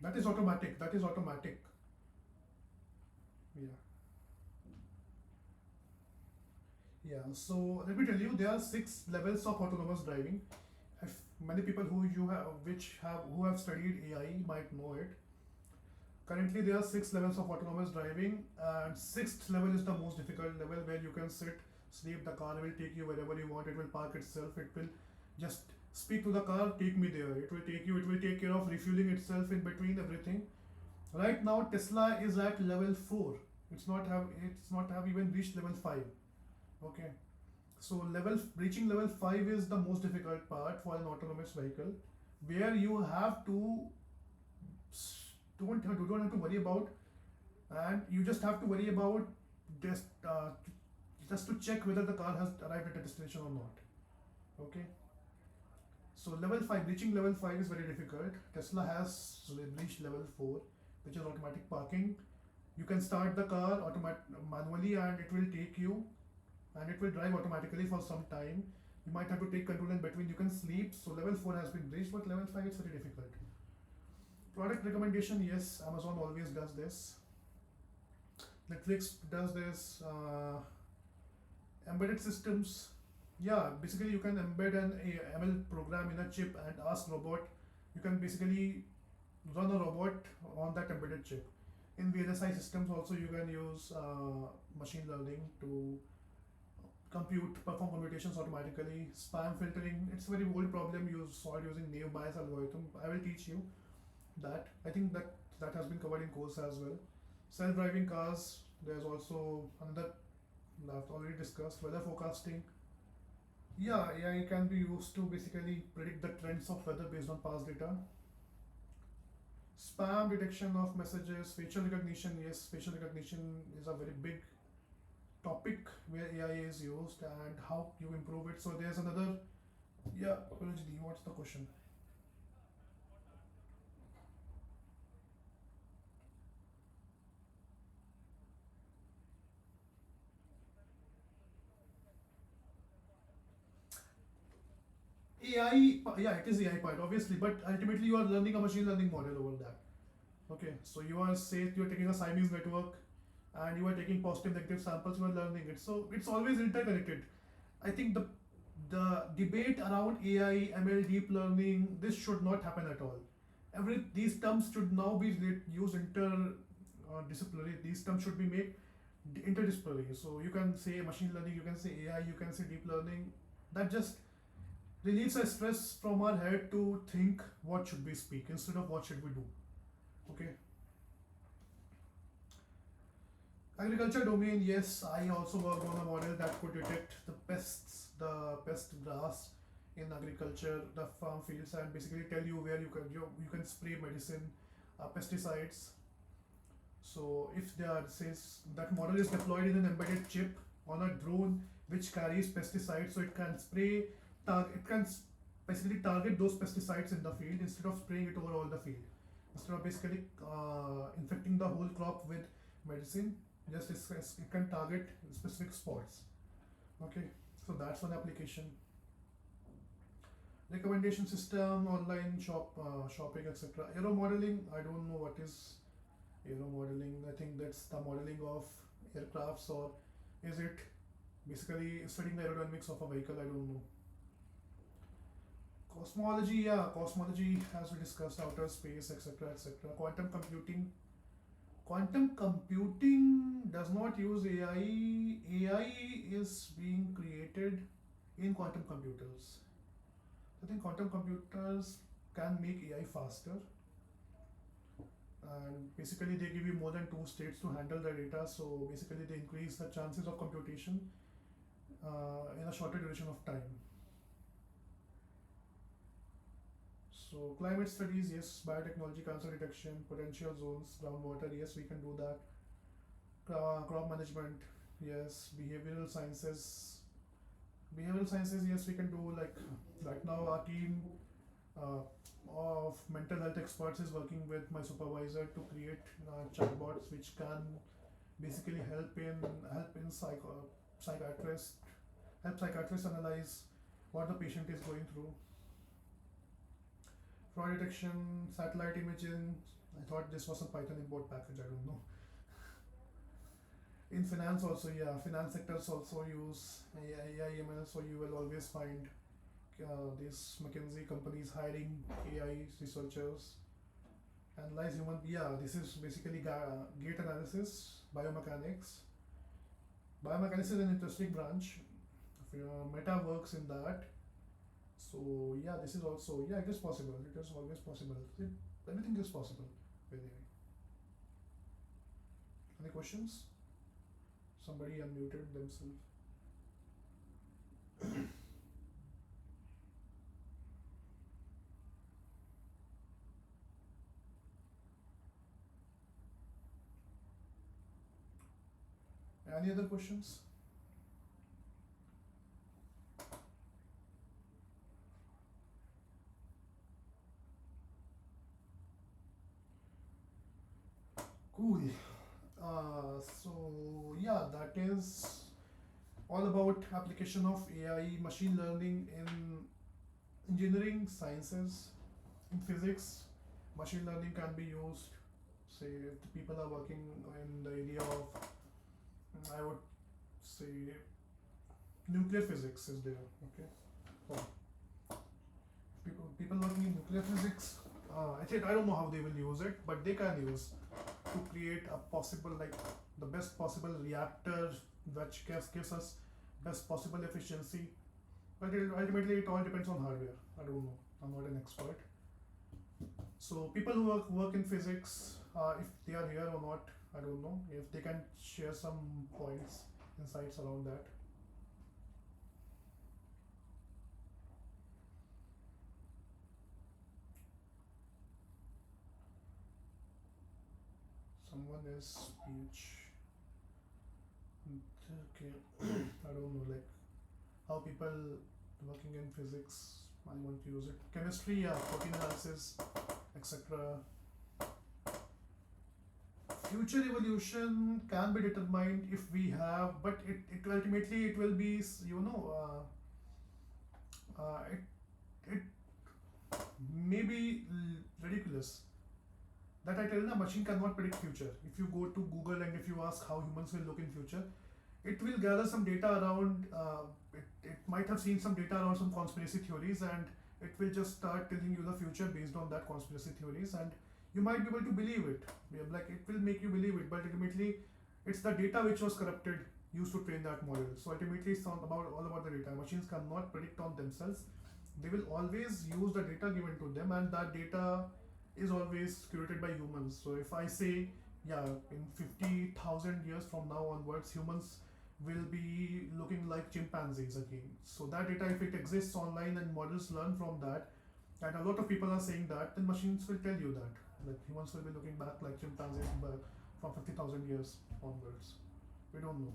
that is automatic. That is automatic. Yeah, yeah. So let me tell you, there are 6 levels of autonomous driving. If many people who have studied AI might know it. Currently, there are 6 levels of autonomous driving, and sixth level is the most difficult level where you can sit, sleep. The car will take you wherever you want. It will park itself. It will just speak to the car, take me there. It will take you. It will take care of refueling itself in between everything. Right now, Tesla is at level 4. It's not have even reached level 5. Okay. So reaching level 5 is the most difficult part for an autonomous vehicle, where you have to don't have to worry about, and you just have to worry about just just to check whether the car has arrived at a destination or not. Okay. So reaching level 5 is very difficult. Tesla has reached level 4, which is automatic parking. You can start the car manually, and it will take you, and it will drive automatically for some time. You might have to take control in between. You can sleep. So level 4 has been reached, but level 5 is very difficult. Product recommendation, yes, Amazon always does this. Netflix does this. Embedded systems, yeah, basically you can embed an ML program in a chip and ask robot. You can basically run a robot on that embedded chip. In VLSI systems also you can use machine learning to perform computations automatically. Spam filtering, it's a very old problem. You solve using naive Bayes algorithm. I will teach you that. I think that has been covered in course as well. Self-driving cars, there's also another I've already discussed. Weather forecasting. Yeah, AI can be used to basically predict the trends of weather based on past data. Spam detection of messages, facial recognition. Yes, facial recognition is a very big topic where AI is used and how you improve it. So there's another. Yeah, Rajni, what's the question? AI, yeah, it is AI part, obviously, but ultimately you are learning a machine learning model over that. Okay, so you're taking a Siamese network and you are taking positive negative samples, you are learning it. So it's always interconnected. I think the debate around AI, ML, deep learning, this should not happen at all. These terms should now be used disciplinary. These terms should be made interdisciplinary. So you can say machine learning, you can say AI, you can say deep learning. That just relieves a stress from our head to think what should we speak instead of what should we do. Okay. Agriculture domain, yes, I also worked on a model that could detect the pest grass in agriculture, the farm fields, and basically tell you where you can spray medicine, pesticides. So if that model is deployed in an embedded chip on a drone which carries pesticides, so it can basically target those pesticides in the field instead of spraying it over all the field. Instead of basically infecting the whole crop with medicine, just it can target specific spots. Okay, so that's one application. Recommendation system, online shopping, etc. Aero modeling, I don't know what is aero modeling. I think that's the modeling of aircrafts, or is it basically studying the aerodynamics of a vehicle? I don't know. Cosmology, yeah, cosmology, as we discussed, outer space, etc., etc. Quantum computing does not use AI. AI is being created in quantum computers. I think quantum computers can make AI faster, and basically they give you more than 2 states to handle the data. So basically they increase the chances of computation in a shorter duration of time. So climate studies, yes. Biotechnology, cancer detection, potential zones, groundwater, yes, we can do that. Crop management, yes. Behavioral sciences, yes, we can do. Like right now, our team uh, of mental health experts is working with my supervisor to create chatbots which can basically help in psychiatrists help psychiatrists analyze what the patient is going through. Fraud detection, satellite imaging. I thought this was a Python import package. I don't know. In finance also, yeah, finance sectors also use AI/ML, so you will always find these McKinsey companies hiring AI researchers. Analyze human, yeah, this is basically gate analysis, biomechanics. Biomechanics is an interesting branch. Meta works in that. So yeah, this is also, yeah, it is possible. It is always possible. Everything is possible. Anyway, any questions? Somebody unmuted themselves. Any other questions? Cool. So yeah, that is all about application of AI, machine learning in engineering sciences. In physics, machine learning can be used. Say if the people are working in the area of, I would say, nuclear physics is there. Okay, so people working in nuclear physics. I don't know how they will use it, but they can use to create a possible, like, the best possible reactor which gives us best possible efficiency. But ultimately, it all depends on hardware. I don't know. I'm not an expert. So people who work in physics, if they are here or not, I don't know. If they can share some points, insights around that. Someone is speech. Okay. I don't know, like, how people working in physics I want to use it. Chemistry, yeah, protein analysis, etc. Future evolution can be determined if we have, but it ultimately it will be, it may be ridiculous. That I tell you, a machine cannot predict future. If you go to Google and if you ask how humans will look in future, it will gather some data around. It might have seen some data around some conspiracy theories, and it will just start telling you the future based on that conspiracy theories, and you might be able to believe it. Yeah, like it will make you believe it, but ultimately, it's the data which was corrupted used to train that model. So ultimately, it's all about the data. Machines cannot predict on themselves. They will always use the data given to them, and that data is always curated by humans. So if I say, yeah, in 50,000 years from now onwards, humans will be looking like chimpanzees again. So that data, if it exists online and models learn from that, and a lot of people are saying that, then machines will tell you that. Like humans will be looking back like chimpanzees from 50,000 years onwards. We don't know.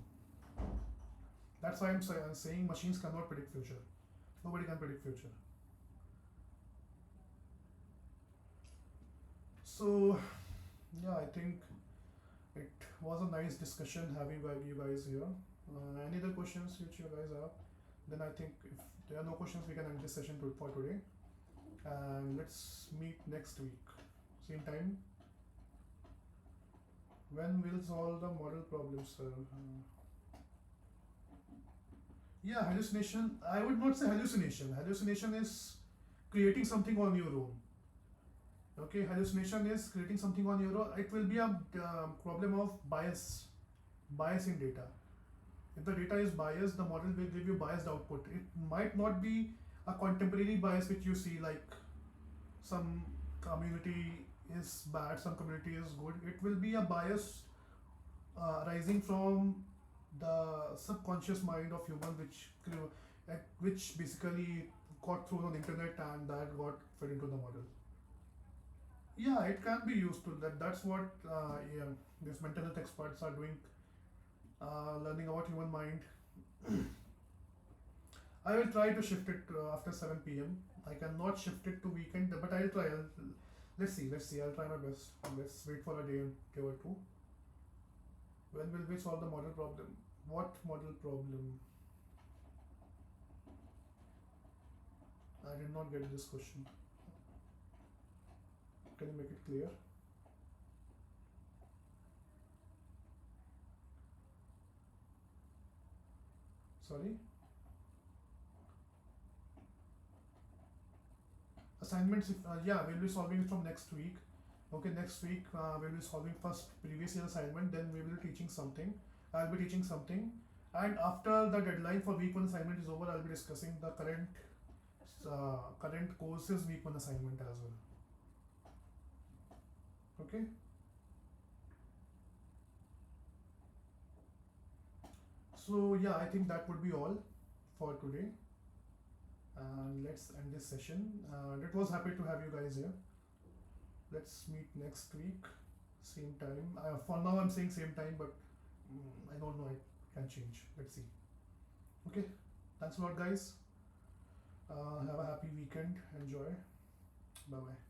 That's why I'm saying machines cannot predict future. Nobody can predict future. So yeah, I think it was a nice discussion having you guys here. Any other questions which you guys have? Then I think if there are no questions, we can end this session for today. And let's meet next week. Same time. When we'll solve the model problems, sir? Yeah, hallucination. I would not say hallucination. Hallucination is creating something on your own. Okay, hallucination is creating something on your own. It will be a problem of bias in data. If the data is biased, the model will give you biased output. It might not be a contemporary bias which you see, like some community is bad, some community is good. It will be a bias arising from the subconscious mind of human, which basically got thrown on the internet and that got fed into the model. Yeah, it can be used to that. That's what yeah, these mental health experts are doing, learning about human mind. I will try to shift it after 7 p.m. I cannot shift it to weekend, but I'll try. Let's see, let's see. I'll try my best. Let's wait for a day or two. When will we solve the model problem? What model problem? I did not get this question. Can you make it clear? Sorry? Assignments, if, yeah, we'll be solving it from next week. Okay, next week we'll be solving first previous year assignment, then we will be teaching something. I'll be teaching something. And after the deadline for week 1 assignment is over, I'll be discussing the current courses week 1 assignment as well. Okay? So yeah, I think that would be all for today. And let's end this session. And it was happy to have you guys here. Let's meet next week, same time. For now, I'm saying same time, but I don't know. It can change. Let's see. Okay. Thanks a lot, guys. Have a happy weekend. Enjoy. Bye bye.